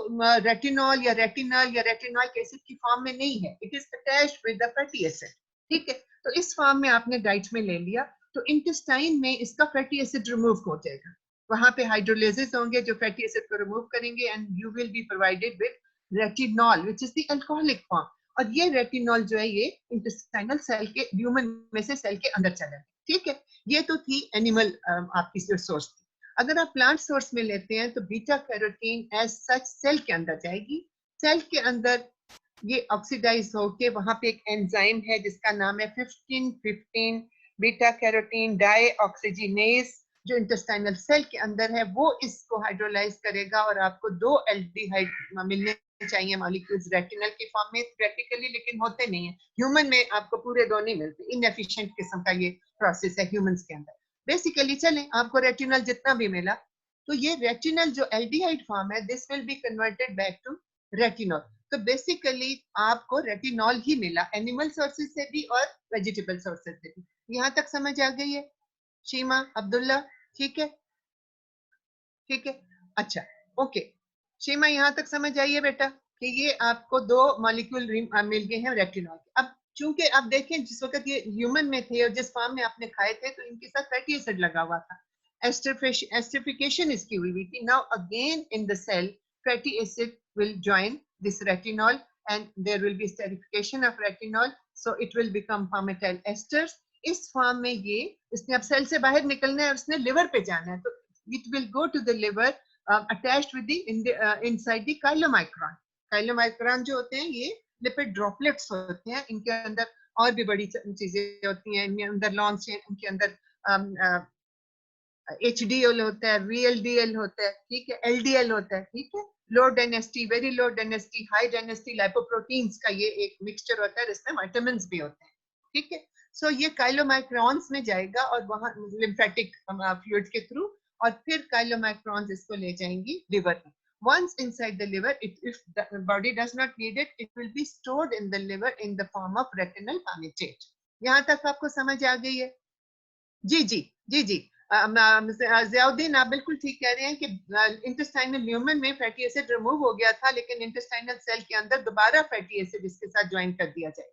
रेटिनॉल या रेटिनल या रेटिनॉइक एसिड की फॉर्म में नहीं है, it is attached with the fatty acid, ठीक है. तो इस फॉर्म में आपने डाइट में ले लिया, तो इंटेस्टाइन में इसका फैटी एसिड रिमूव हो जाएगा, वहां पे हाइड्रोलाइसिस होंगे जो फैटी एसिड को रिमूव करेंगे, and you will be provided with retinol which is the alcoholic form. और ये रेटिनॉल जो है ये इंटेस्टाइनल सेल के, ह्यूमन में से सेल के अंदर चला, ठीक है. ये तो थी एनिमल आपकी सोर्स थी. अगर आप प्लांट सोर्स में लेते हैं तो beta carotene as such cell के अंदर जाएगी, सेल के अंदर ये ऑक्सीडाइज होके वहां पे एक एंजाइम है जिसका नाम है 15 बीटा कैरोटीन डाइऑक्सीजिनेज, जो इंटेस्टाइनल सेल के अंदर है, वो इसको हाइड्रोलाइज करेगा और आपको दो एल्डिहाइड मिलने चाहिए मॉलिक्यूल्स रेटिनल की फॉर्म में प्रैक्टिकली, लेकिन होते नहीं है. ह्यूमन में आपको पूरे दो नहीं मिलते, इनएफिशिएंट किस्म का ये प्रोसेस है ह्यूमंस के अंदर. बेसिकली चलें, आपको रेटिनल जितना भी मिला, तो ये रेटिनल जो एल्डिहाइड फॉर्म है, this will be converted back to retinol. तो बेसिकली आपको रेटिनॉल ही मिला, एनिमल सोर्सेज से भी और वेजिटेबल सोर्सेज से भी. यहाँ तक समझ आ गई है शीमा, अब्दुल्ला? ठीक है, ठीक है, अच्छा ओके. शीमा यहाँ तक समझ आई है बेटा कि ये आपको दो मॉलिक्यूल मिल गए हैं रेटिनॉल. अब चूंकि आप देखें जिस वक्त ये ह्यूमन में थे और जिस फॉर्म में आपने खाए थे, तो इनके साथ फैटी एसिड लगा हुआ था, एस्टरिफिकेशन इसकी हुई थी. Now again in the cell fatty acid will join this retinol and there will be esterification of retinol, so it will become palmitoyl esters. इस फॉर्म में ये इसने अब सेल से बाहर निकलना है और इसने लिवर पे जाना है, तो it will go to the liver attached with the inside the chylomicron. chylomicron जो होते हैं ये लिपिड ड्रॉपलेट्स होते हैं, इनके अंदर और भी बड़ी चीजें होती हैं, इनके अंदर लॉन्ग चेन, इनके अंदर HDL होता है, VLDL होता है, ठीक है, LDL होता है, ठीक है, low density, very low density, high density lipoproteins का ये एक मिक्सचर होता है जिसमें विटामिन्स भी होते हैं, ठीक है. सो ये काइलोमाइक्रॉन्स में जाएगा और वहां लिम्फेटिक फ्लूइड के थ्रू और फिर काइलोमाइक्रॉन्स इसको ले जाएंगी लिवर में. Once inside the liver, if the body does not need it, it will be stored in the liver in the form of retinal palmitate. यहाँ तक आपको समझ आ गई है? जी जी जी जी. ज़ियाउद्दीन आप बिल्कुल ठीक कह रहे हैं कि इंटेस्टाइनल ल्यूमेन में फैटी एसिड रिमूव हो गया था, लेकिन इंटेस्टाइनल सेल के अंदर दोबारा फैटी एसिड इसके साथ ज्वाइन कर दिया जाए,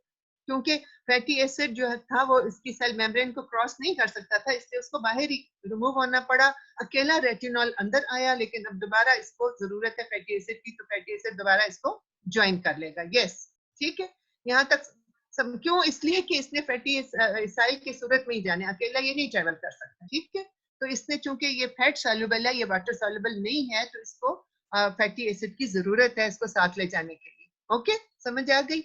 क्योंकि फैटी एसिड जो था वो इसकी सेल मेम्ब्रेन को क्रॉस नहीं कर सकता था, इसलिए उसको बाहर ही रिमूव होना पड़ा. अकेला रेटिनॉल अंदर आया, लेकिन अब दोबारा इसको जरूरत है फैटी एसिड की, तो फैटी एसिड दोबारा इसको ज्वाइन कर लेगा. यस, ठीक है. यहाँ तक क्यों? इसलिए कि इसने फैटी एसाइल की सूरत में ही जाने, अकेला ये नहीं ट्रेवल कर सकता. ठीक है. तो इसने चूंकि ये फैट सॉल्युबल है, ये वाटर सॉल्युबल नहीं है, तो इसको फैटी एसिड की जरूरत है इसको साथ ले जाने के लिए. ओके, समझ आ गई?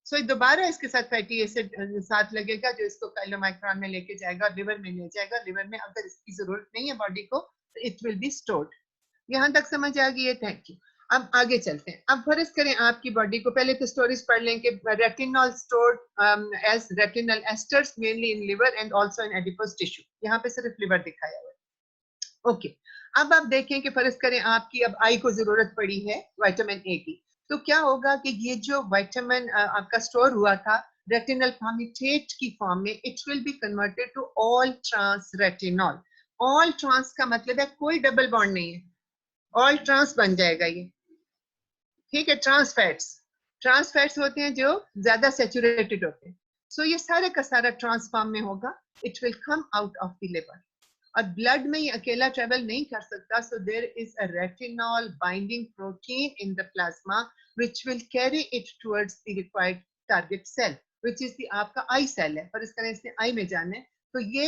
सो दोबारा इसके साथ फैटी एसिड साथ लगेगा, जो इसको काइलोमाइक्रॉन में लेके जाएगा, लिवर में ले जाएगा. लिवर में अगर इसकी जरूरत नहीं है बॉडी को, तो इट विल बी स्टोर्ड. यहाँ तक समझ आ गई है? Thank you. अब आगे चलते हैं. अब फर्ज करें आपकी बॉडी को, पहले तो स्टोरीज पढ़ लें कि retinol stored as retinal esters mainly in liver and also in adipose tissue. यहाँ पे सिर्फ लिवर दिखाया हुआ है. ओके, अब आप देखें कि फर्ज करें आपकी अब आई को जरूरत पड़ी है विटामिन ए की, तो क्या होगा कि ये जो विटामिन आपका स्टोर हुआ था रेटिनल पामिटेट की फॉर्म में, it will be converted to all trans retinol. All trans का मतलब है कोई डबल बॉन्ड नहीं है, ऑल ट्रांस बन जाएगा ये. ठीक है. ट्रांस फैट्स होते हैं जो ज्यादा सैचुरेटेड होते हैं. सो ये सारे का सारा ट्रांस फॉर्म में होगा. It will come out of the liver, और ब्लड में ये अकेला ट्रेवल नहीं कर सकता. So there is a retinol binding protein in the plasma which will carry it towards the required target cell which is the आपका eye cell है. पर इस तरह से आई में जाना है, तो ये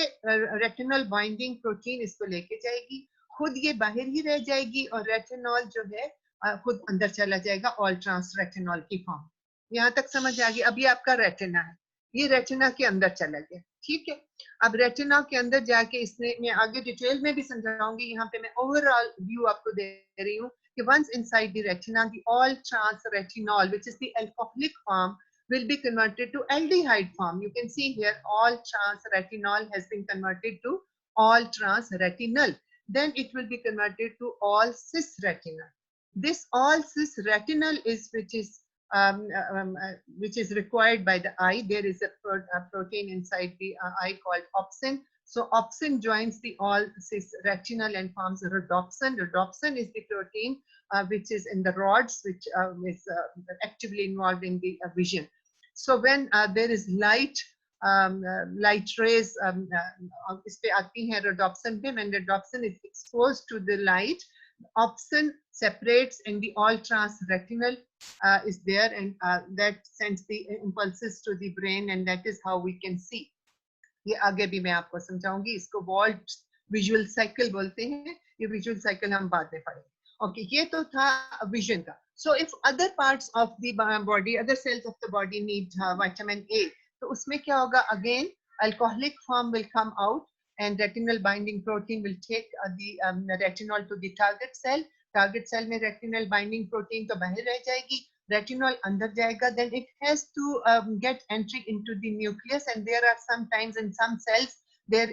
रेटिनॉल बाइंडिंग प्रोटीन इसको लेके जाएगी, खुद ये बाहर ही रह जाएगी, और रेटिनॉल जो है खुद अंदर चला जाएगा ऑल ट्रांस रेटिनॉल की फॉर्म. यहाँ तक समझ आ गई? अब ये आपका रेटिना है, ये रेटिना के अंदर चला गया. ठीक है. अब रेटिना के अंदर जाके इसने, मैं आगे डिटेल में भी समझाऊंगी, यहाँ पे मैं ओवरऑल व्यू आपको दे रही हूँ कि once inside the retina the all trans retinol which is the alcoholic form will be converted to aldehyde form. You can see here all trans retinol has been converted to all trans retinal. Then it will be converted to all cis retinal. This all cis retinal is which is required by the eye. There is a protein inside the eye called opsin. So opsin joins the all cis retinal and forms rhodopsin. Rhodopsin is the protein which is in the rods, which is actively involved in the vision. So when there is light, light rays इस पे आती हैं rhodopsin पे, when rhodopsin is exposed to the light, opsin separates and the all trans retinal is there, and that sends the impulses to the brain, and that is how we can see. ये आगे भी मैं आपको समझाऊंगी. इसको vault visual cycle बोलते हैं. ये visual cycle हम बाद में पढ़ेंगे. ओके, ये तो था विजन का. So if other parts of the body, other cells of the body need vitamin A, तो उसमें क्या होगा? Again, alcoholic form will come out, and retinal binding protein will take the retinol to the target cell. Target cell में retinal binding protein तो बाहर रह जाएगी, retinol अंदर जाएगा. Then it has to get entry into the nucleus, and there are sometimes in some cells there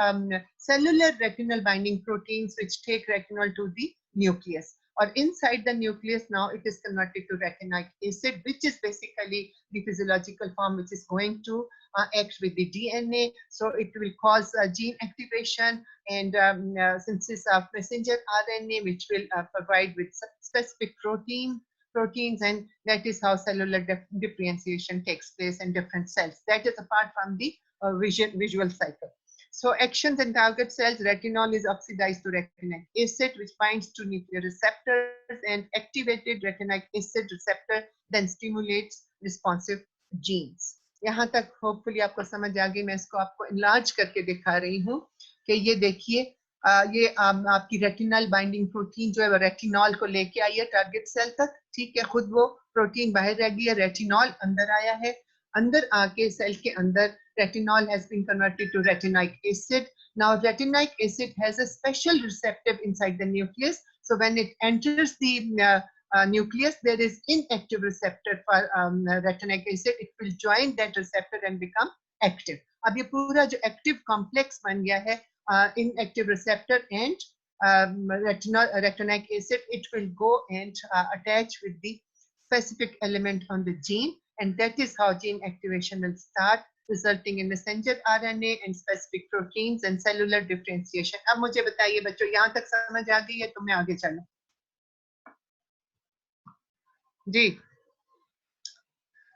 are cellular retinal binding proteins which take retinol to the nucleus. Or inside the nucleus now it is converted to retinoic acid, which is basically the physiological form which is going to act with the DNA. So it will cause gene activation and synthesis of messenger RNA, which will provide with specific proteins, and that is how cellular differentiation takes place in different cells. That is apart from the visual cycle. So actions in target cells, retinol is oxidized to retinoic acid, which binds to nuclear receptors, and activated retinoic acid receptor then stimulates responsive genes. यहाँ तक hopefully आपको समझ आ गई. मैं इसको आपको enlarge करके दिखा रही हूँ कि ये देखिए, ये आपकी रेटिनल बाइंडिंग प्रोटीन जो है रेटिनॉल को लेके आई है टारगेट सेल तक. ठीक है. खुद वो प्रोटीन बाहर रह गई है, रेटिनॉल अंदर आया है. अंदर आके सेल के अंदर retinol has been converted to retinoic acid. Now retinoic acid has a special receptor inside the nucleus. So when it enters the nucleus, there is inactive receptor for retinoic acid. It will join that receptor and become active. अब ये पूरा जो active complex बन गया है, inactive receptor and retinoic acid, it will go and attach with the specific element on the gene, and that is how gene activation will start, resulting in messenger RNA and specific proteins and cellular differentiation. अब मुझे बताइए बच्चों, यहाँ तक समझ आ गई है तो मैं आगे चलूं? जी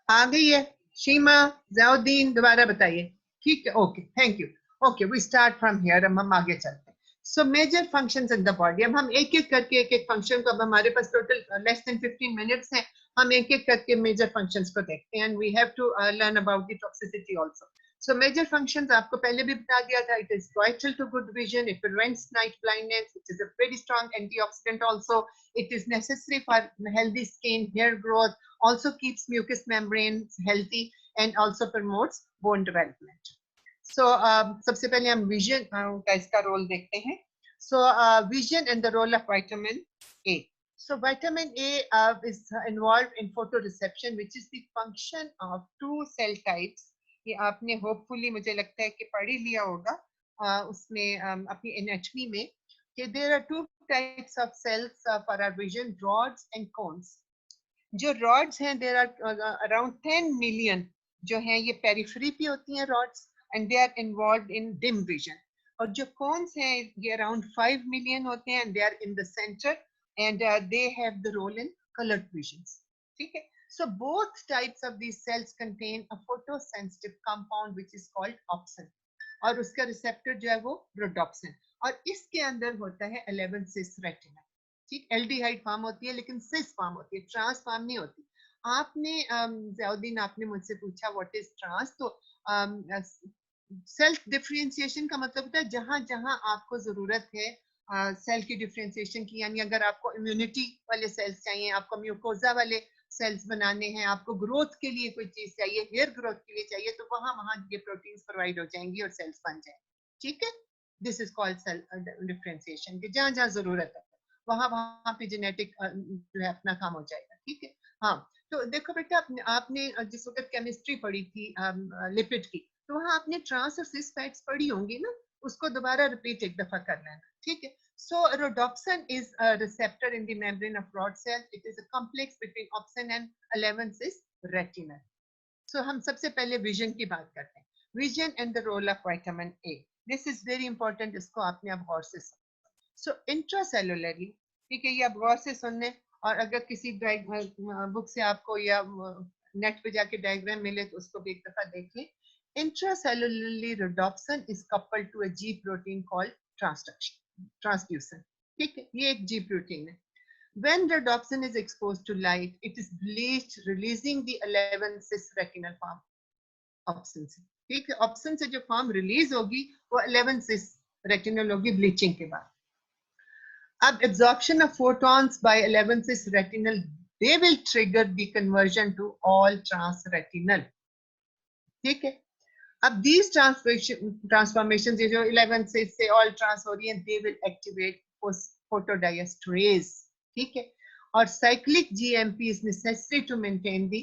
आ गई है? शीमा, ज़ियाउद्दीन, दोबारा बताइए। ठीक है, okay, thank you. Okay, we start from here, हम आगे चलते हैं। So major functions in the body, अब हम एक एक करके एक एक फंक्शन को, अब हमारे पास टोटल लेस देन 15 मिनट्स हैं, हम एक एक करके मेजर फंक्शंस को देखते हैं, and we have to learn about the toxicity also. So major functions आपको पहले भी बता दिया था, it is vital to good vision, it prevents night blindness, it is a very strong antioxidant also, it is necessary for healthy skin, hair growth, also keeps mucous membranes healthy and also promotes bone development. So सबसे पहले हम vision का इसका role देखते हैं. So vision and the role of vitamin A. So vitamin A is involved in photoreception, which is the function of two cell types. ये आपने hopefully मुझे लगता है कि पढ़ ही लिया होगा उसमें अपनी एनाटॉमी में कि there are two types of cells for our vision, rods and cones. जो rods हैं, there are around 10 million जो हैं ये periphery पे होती हैं rods, and they are involved in dim vision. और जो cones हैं ये around 5 million होते हैं, and they are in the center, and they have the role in colored visions. ठीक है? So both types of these cells contain a photosensitive compound which is called opsin, और उसका receptor जो है वो rhodopsin, और इसके अंदर होता है 11 cis retina. ठीक, एल्डिहाइड फॉर्म होती है लेकिन सिस फॉर्म होती है, ट्रांस फॉर्म नहीं होती। आपने ज़ियाउद्दीन आपने मुझसे पूछा व्हाट इज ट्रांस, तो सेल्फ डिफरेंशिएशन का मतलब होता है जहां जहां आपको जरूरत है सेल की डिफरेंशिएशन की, यानी अगर आपको इम्यूनिटी वाले सेल्स चाहिए, आपको म्यूकोजा वाले सेल्स बनाने हैं, आपको ग्रोथ के लिए कोई चीज चाहिए, हेयर ग्रोथ के लिए चाहिए, तो वहां वहां ये प्रोटीन्स प्रोवाइड हो जाएंगी और सेल्स बन जाएंगे। ठीक है, this is called cell differentiation, कि जहां जहां जरूरत है वहां वहां पे जेनेटिक जो है अपना काम हो जाएगा। ठीक है, हाँ, तो देखो बेटा आपने जिस वक्त केमिस्ट्री पढ़ी थी लिपिड की, तो वहां आपने ट्रांस और सिस फैट्स पढ़ी होंगी ना, उसको दोबारा रिपीट एक दफा कर लेना। ठीक है, so rhodopsin is a receptor in the membrane of rod cells. It is a complex between opsin and 11 cis retina. So हम सबसे पहले विजन की बात करते हैं, vision and the role of vitamin A. This is very important, इसको आपने अब गौर से सुनना। सो इंट्रासेलुलरली, ठीक है, ये आप गौर से सुनने, और अगर किसी बुक से आपको या नेट पे जाके डायग्राम मिले तो उसको भी एक दफा देख लें। Intracellularly, rhodopsin is coupled to a G protein called transducin. ठीक है, ये एक G protein है। When rhodopsin is exposed to light, it is bleached, releasing the 11 cis retinal form opsin से। ठीक है, ऑप्शन से जो फॉर्म रिलीज होगी वो 11 cis retinal होगी ब्लीचिंग के बाद। अब absorption of photons by 11 cis retinal, they will trigger the conversion to all transretinal. ठीक है, अब these transformations जो 11 से all trans हो रही हैं, they will activate photodiesterase. ठीक है, और cyclic GMP is necessary to maintain the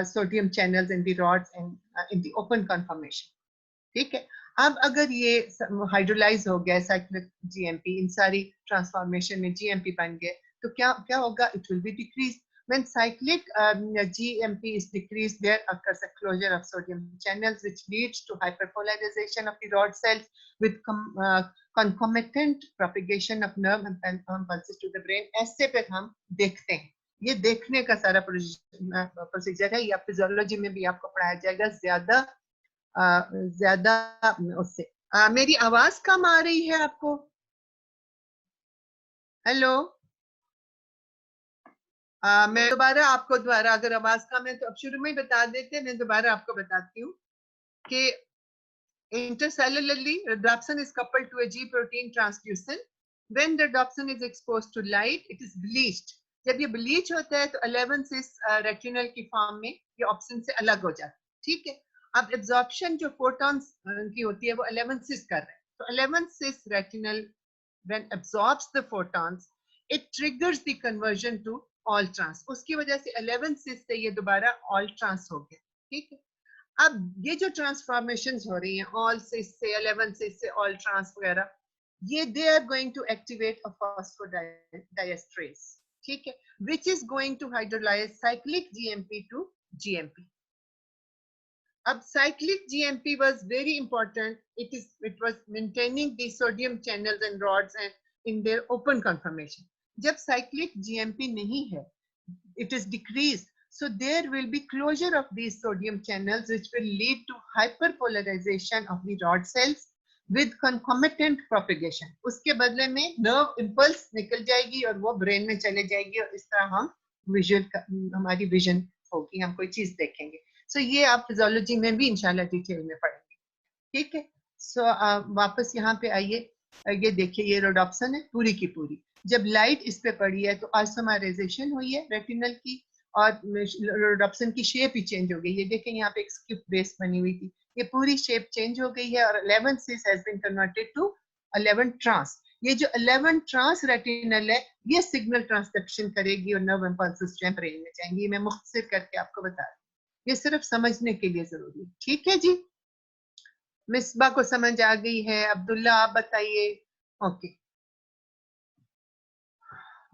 sodium channels in the rods and in the open conformation. ठीक है, अब अगर ये हाइड्रोलाइज हो गया साइक्लिक GMP, इन सारी ट्रांसफॉर्मेशन में GMP बन गए, तो क्या क्या होगा? It will be decreased. When cyclic GMP is decreased, there occurs a closure of sodium channels, which leads to hyperpolarization of the rod cells with concomitant propagation of nerve impulses to the brain. ऐसे पे हम देखते हैं, ये देखने का सारा procedure है, या फिजियोलॉजी में भी आपको पढ़ाया जाएगा ज्यादा उससे। मेरी आवाज कम आ रही है आपको? हेलो, मैं दोबारा आपको अगर आवाज कम है तो अब शुरू में ही बता देते हैं, मैं दोबारा आपको बताती हूँ कि intercellularly rhodopsin is coupled to a G protein transducin. When rhodopsin is exposed to light, it is bleached. जब ये bleach होता है तो 11 cis retinal की फॉर्म में ये ऑप्शन से अलग हो जाता है। ठीक है, अब एब्जॉर्प्शन जो फोटॉन्स की होती है वो 11 cis कर रहे हैं, तो 11 cis retinal when absorbs the photons, it triggers the conversion to all trans. उसकी वजह से 11 cis से ये दोबारा all trans हो गया। ठीक है, अब ये जो ट्रांसफॉर्मेशन हो रही हैं ऑल सिस से 11 सिस से ऑल ट्रांस वगैरह, ये they are going to activate a phosphodiesterase, ठीक है, which is going to hydrolyze cyclic GMP to GMP. अब cyclic GMP was very important. It was maintaining the sodium channels and rods and in their open conformation. जब cyclic GMP नहीं है, it is decreased. So there will be closure of these sodium channels, which will lead to hyperpolarization of the rod cells with concomitant propagation. उसके बदले में nerve impulse निकल जाएगी और वो brain में चले जाएगी और इस तरह हम हमारी vision होगी, हम कोई चीज देखेंगे. So ये आप फिजियोलॉजी में भी इंशाल्लाह डिटेल में पढ़ेंगे, ठीक है. So वापस यहाँ पे आइए, ये देखिए ये रोडोप्सिन है पूरी की पूरी. जब लाइट इस पे पड़ी है तो आइसोमराइजेशन हुई है रेटिनल की और रोडोप्सिन की शेप ही चेंज हो गई है. देखें यहाँ पे एक स्किप बेस बनी हुई थी, ये पूरी शेप चेंज हो गई है और 11 cis has been converted to 11 trans. ये जो 11 ट्रांस रेटिनल है ये सिग्नल ट्रांसडक्शन करेगी और नर्व इंपल्सेस जो ब्रेन में जाएंगी. मैं मुख्तसर करके आपको बता रही हूँ, ये सिर्फ समझने के लिए जरूरी है, ठीक है जी. मिसबा को समझ आ गई है? अब्दुल्ला आप बताइए. ओके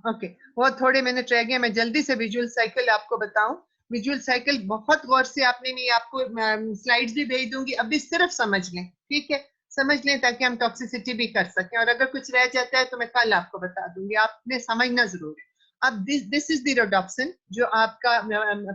ओके, वो थोड़े मिनट रह गए, मैं जल्दी से विजुअल साइकिल आपको बताऊं. विजुअल साइकिल बहुत गौर से आपने, नहीं आपको स्लाइड्स भी भेज दूंगी, अभी सिर्फ समझ लें, ठीक है, समझ लें ताकि हम टॉक्सिसिटी भी कर सकें, और अगर कुछ रह जाता है तो मैं कल आपको बता दूंगी, आपने समझना जरूर है. अब दिस इज द रोडोप्सिन जो आपका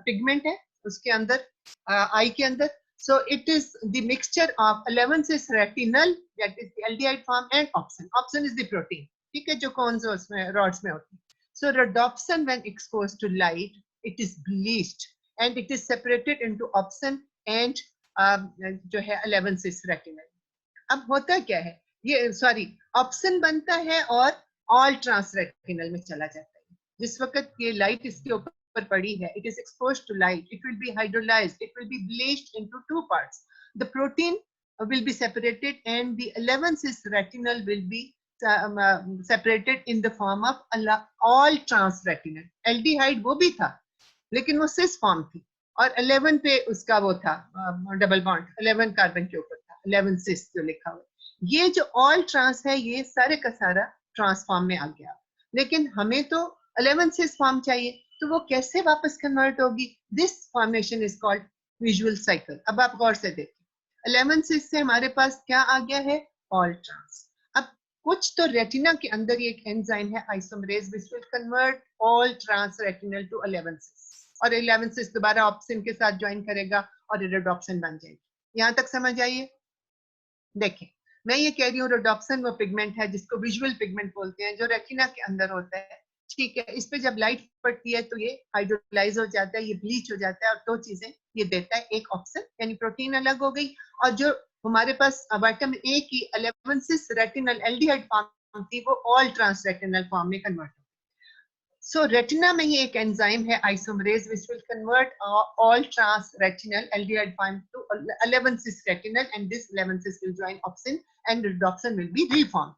पिगमेंट है उसके अंदर, आई के अंदर. So it is the mixture of 11 cis retinal, that is the aldehyde form, and opsin. Opsin is the protein, ठीक है, जो कौन उसमें rods में होती है. So rhodopsin when exposed to light, it is bleached and it is separated into opsin and जो है 11 cis retinal. अब होता क्या है, ये सॉरी ऑप्शन बनता है और ऑल ट्रांस रेटिनल में चला जाता है. जिस वक्त ये लाइट इसके ऊपर पड़ी है, it is exposed to light, it will be hydrolyzed, it will be bleached into two parts. The protein will be separated and the 11 cis retinal will be separated in the form of all trans retinal. aldehyde वो भी था लेकिन वो cis form थी और 11 पे उसका वो था डबल बॉन्ड, 11 कार्बन के ऊपर था, 11 सिस जो लिखा हुआ. ये जो ऑल ट्रांस है ये सारे का सारा ट्रांस फॉर्म में आ गया, लेकिन हमें तो 11 सिस फॉर्म चाहिए, तो वो कैसे वापस कन्वर्ट होगी? This formation is called visual cycle. अब आप गौर से देखिए 11 सिस से हमारे पास क्या आ गया है? All trans. अब कुछ तो रेटिना के अंदर ये एक एंजाइम है isomerase which will convert all trans retinal to 11 cis, और 11 सिस दोबारा ऑप्शन के साथ ज्वाइन करेगा और रोडोप्सिन बन जाएगी. यहां तक समझ आइए. देखें मैं ये कह रही हूँ रोडोप्सिन वो पिगमेंट है जिसको विजुअल पिगमेंट बोलते हैं, जो रेटिना के अंदर होता है, ठीक है. इस पे जब लाइट पड़ती है तो ये हाइड्रोलाइज हो जाता है, ये ब्लीच हो जाता है और दो चीजें ये देता है, एक ऑप्शन यानी प्रोटीन अलग हो गई, और जो हमारे पास विटामिन ए की 11 सिस रेटिनल एल्डिहाइड फॉर्म थी वो ऑल ट्रांस रेटिनल फॉर्म में कन्वर्ट. So retina में ही एक एंजाइम है isomerase which will convert all trans retinal aldehyde form to 11 cis retinal, and this 11 cis will join opsin and rhodopsin will be reformed.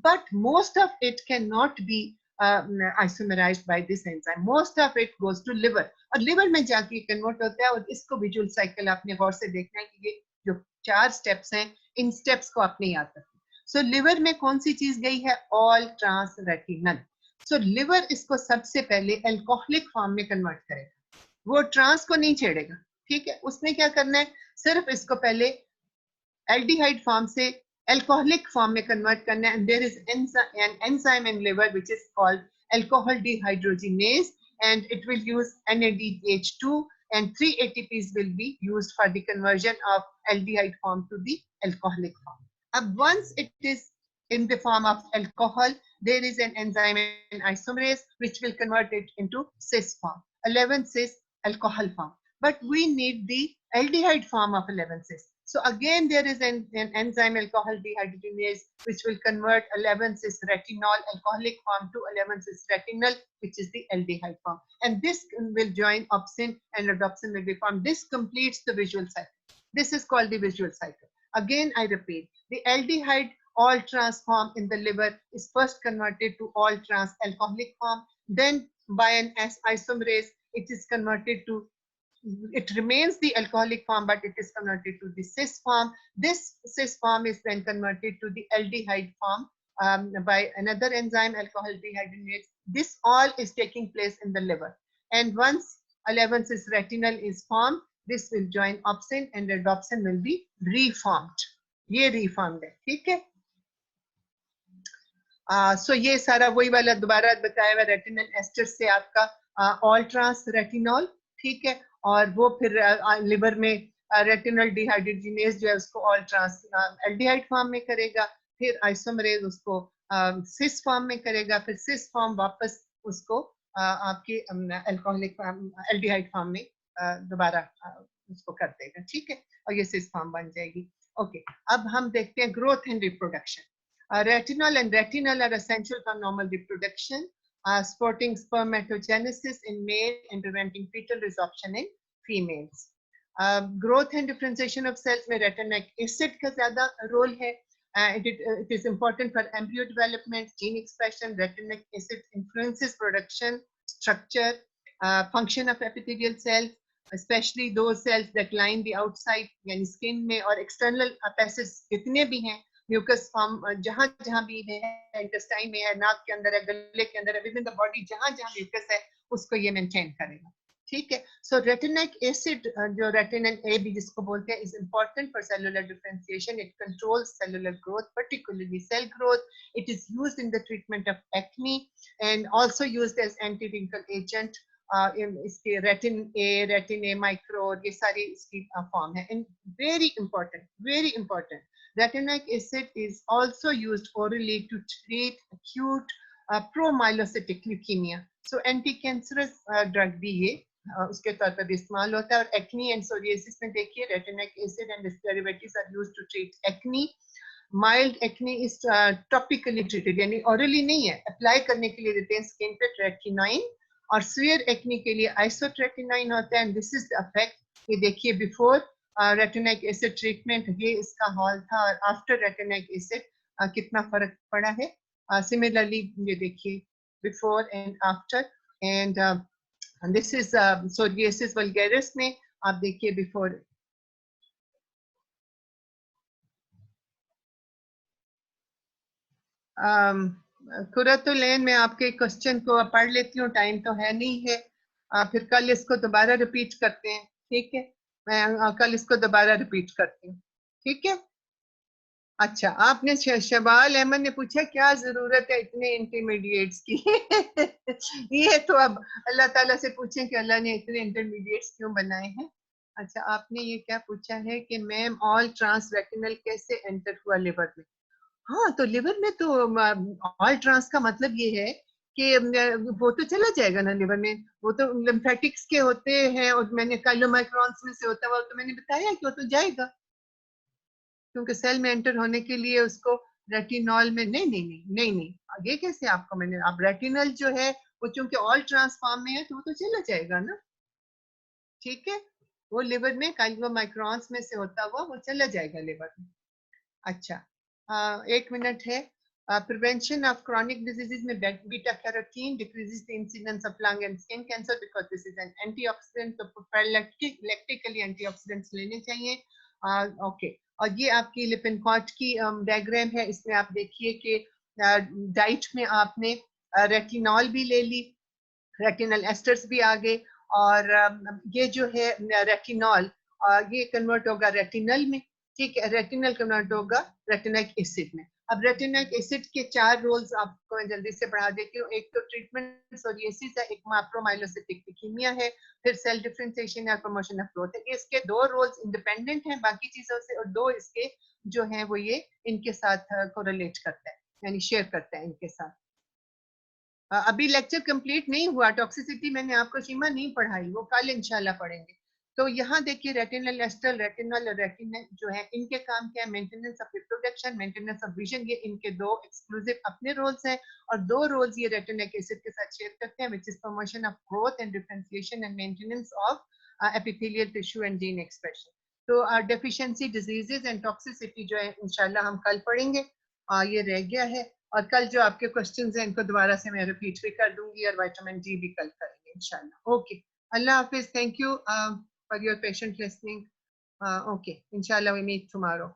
But most of it cannot be isomerized by this enzyme. Most of it goes to liver और liver में जाके convert होता है, और इसको visual cycle आपने गौर से देखना है कि ये जो 4 steps हैं इन steps को आपने याद रखना. So liver में कौन सी चीज गई है? all trans retinal. सो लिवर इसको सबसे पहले अल्कोहलिक फॉर्म में कन्वर्ट करेगा, वो ट्रांस को नहीं छेड़ेगा, ठीक है. उसने क्या करना है? सिर्फ इसको पहले एल्डिहाइड फॉर्म से अल्कोहलिक फॉर्म में कन्वर्ट करना है. And there is an enzyme in liver which is called alcohol dehydrogenase, and it will use NADH2 and 3 ATPs will be used for the conversion of aldehyde form to the alcoholic form. Once it is in the form of alcohol, there is an enzyme in isomerase which will convert it into cis form, 11 cis alcohol form. But we need the aldehyde form of 11 cis. So again, there is an enzyme alcohol dehydrogenase which will convert 11 cis retinol alcoholic form to 11 cis retinal, which is the aldehyde form. And this will join opsin and rhodopsin will be formed. This completes the visual cycle. This is called the visual cycle. Again, I repeat, the aldehyde all trans form in the liver is first converted to all trans alcoholic form. Then by an isomerase, it is converted to it remains the alcoholic form, but it is converted to the cis form. This cis form is then converted to the aldehyde form by another enzyme, alcohol dehydrogenase. This all is taking place in the liver. And once 11 cis retinol is formed, this will join opsin and rhodopsin will be reformed. ये reformed है, ठीक है? सो ये सारा वही वाला दोबारा बताया हुआ रेटिनल एस्टर से आपका ऑल ट्रांस रेटिनॉल, ठीक है, और वो फिर लिवर में रेटिनल डिहाइड्रोजिनेज जो है उसको ऑल ट्रांस एल्डिहाइड फॉर्म में करेगा, फिर आइसोमरेज उसको सिस फॉर्म में करेगा, फिर सिस फॉर्म वापस उसको आपके अल्कोहलिक एल्डिहाइड फॉर्म में दोबारा उसको कर देगा, ठीक है, और ये सिस फॉर्म बन जाएगी. ओके, अब हम देखते हैं growth and reproduction. Retinol and retinol are essential for normal reproduction, supporting spermatogenesis in male and preventing fetal resorption in females. Growth and differentiation of cells में retinoic acid का ज़्यादा role है. It is important for embryo development, gene expression. Retinoic acid influences production, structure, function of epithelial cells, especially those cells that line the outside, यानी skin में, और external apices जितने भी हैं, म्यूकस फॉर्म जहां जहां भी है, इंटेस्टाइन में है, नाक के अंदर है, गले के अंदर है, विद इन द बॉडी जहां जहां म्यूकस है उसको ये मेंटेन करेगा, ठीक है. सो रेटिनोइक एसिड जो रेटिनल ए भी जिसको बोलते हैं is important for cellular differentiation. It controls cellular growth, particularly cell growth. It is used in the treatment of acne and also used as anti wrinkle agent. इसके Retin A micro, ये सारी इसकी form है. And very important, retinoic acid is also used orally to treat acute promyelocytic leukemia. So anti-cancerous drug भी ये उसके तौर पर इस्तेमाल होता है. और acne and psoriasis में देखिए retinoic acid and its derivatives are used to treat acne. Mild acne is topically treated, यानी orally नहीं है, apply करने के लिए देते हैं skin पे tretinoin, और severe acne के लिए isotretinoin होता है. And this is the effect. ये देखिए before रेटिनोइक एसिड ट्रीटमेंट, ये इसका हॉल था, और आफ्टर रेटिनोइक एसिड कितना फर्क पड़ा है. सिमिलरली ये देखिए before and after. And this is psoriasis vulgaris में आप देखिए बिफोर. कुरतुलैन में आपके क्वेश्चन को पढ़ लेती हूँ, टाइम तो है नहीं है, फिर कल इसको दोबारा रिपीट करते हैं, ठीक है. मैं कल इसको दोबारा रिपीट करती हूँ, ठीक है. अच्छा, आपने शबाल अहमद ने पूछा क्या जरूरत है इतने इंटरमीडिएट्स की. ये तो अब अल्लाह ताला से पूछें कि अल्लाह ने इतने इंटरमीडिएट्स क्यों बनाए हैं. अच्छा, आपने ये क्या पूछा है कि मैम ऑल ट्रांस रेटिनल कैसे एंटर हुआ लिवर में. हाँ, तो लिवर में तो ऑल ट्रांस का मतलब ये है कि वो तो चला जाएगा ना लिवर में. वो तो लिम्फेटिक्स के होते हैं, और मैंने काइलोमाइक्रॉन्स में से होता है, वो तो मैंने बताया कि वो तो जाएगा, क्योंकि सेल में एंटर होने के लिए उसको रेटिनॉल में नहीं, आगे कैसे आपको मैंने, आप रेटिनल जो है वो चूंकि ऑल ट्रांसफॉर्म में है तो वो तो चला जाएगा ना, ठीक है. वो लिवर में काइलोमाइक्रॉन्स में से होता हुआ वो चला जाएगा लिवर में. अच्छा, 1 मिनट है. Prevention of chronic diseases में beta carotene decreases the incidence of lung and skin cancer because this is an antioxidant. तो prophylactically antioxidants लेने चाहिए. ओके, और ये आपकी लिपिनकॉट की डायग्राम है. इसमें आप देखिए कि डाइट में आपने रेटिनॉल भी ले ली, रेटिनल एस्टर्स भी आ गए, और ये जो है रेटिनॉल ये कन्वर्ट होगा रेटिनल में, ठीक है. रेटिनल कन्वर्ट होगा रेटिनोइक एसिड में. अब रेटिनोइक एसिड के 4 रोल्स आपको मैं जल्दी से बढ़ा देती हूँ. एक तो ट्रीटमेंट सोरियासिस है, एक माइक्रोमाइलोसिटिक ल्यूकीमिया है, फिर सेल डिफरेंशिएशन और प्रमोशन ऑफ ग्रोथ है. इसके 2 रोल्स इंडिपेंडेंट हैं बाकी चीजों से, और 2 इसके जो हैं वो ये इनके साथ कोरिलेट करता है, यानी शेयर करता है इनके साथ. अभी लेक्चर कंप्लीट नहीं हुआ, टॉक्सिसिटी मैंने आपको सीमा नहीं पढ़ाई, वो कल इंशाल्लाह पढ़ेंगे. तो यहाँ देखिए रेटिनल एस्टर, रेटिनल और रेटिनल जो है इनके काम क्या है, maintenance of reproduction, maintenance of vision. ये इनके 2 एक्सक्लूसिव अपने रोल्स हैं, और 2 रोल्स ये रेटिनोइक एसिड के साथ शेयर करते हैं, which is promotion of growth and differentiation and maintenance of epithelial tissue and gene expression. तो डेफिशिएंसी डिजीजेस एंड टॉक्सिसिटी जो है इंशाल्लाह हम कल पढ़ेंगे. ये रह गया है, और कल जो आपके क्वेश्चंस हैं इनको दोबारा से मैं रिपीट भी कर दूंगी, और विटामिन डी भी कल करेंगे इंशाल्लाह. Okay, Allah Hafiz, thank you. for your patient listening. Okay, inshallah we meet tomorrow.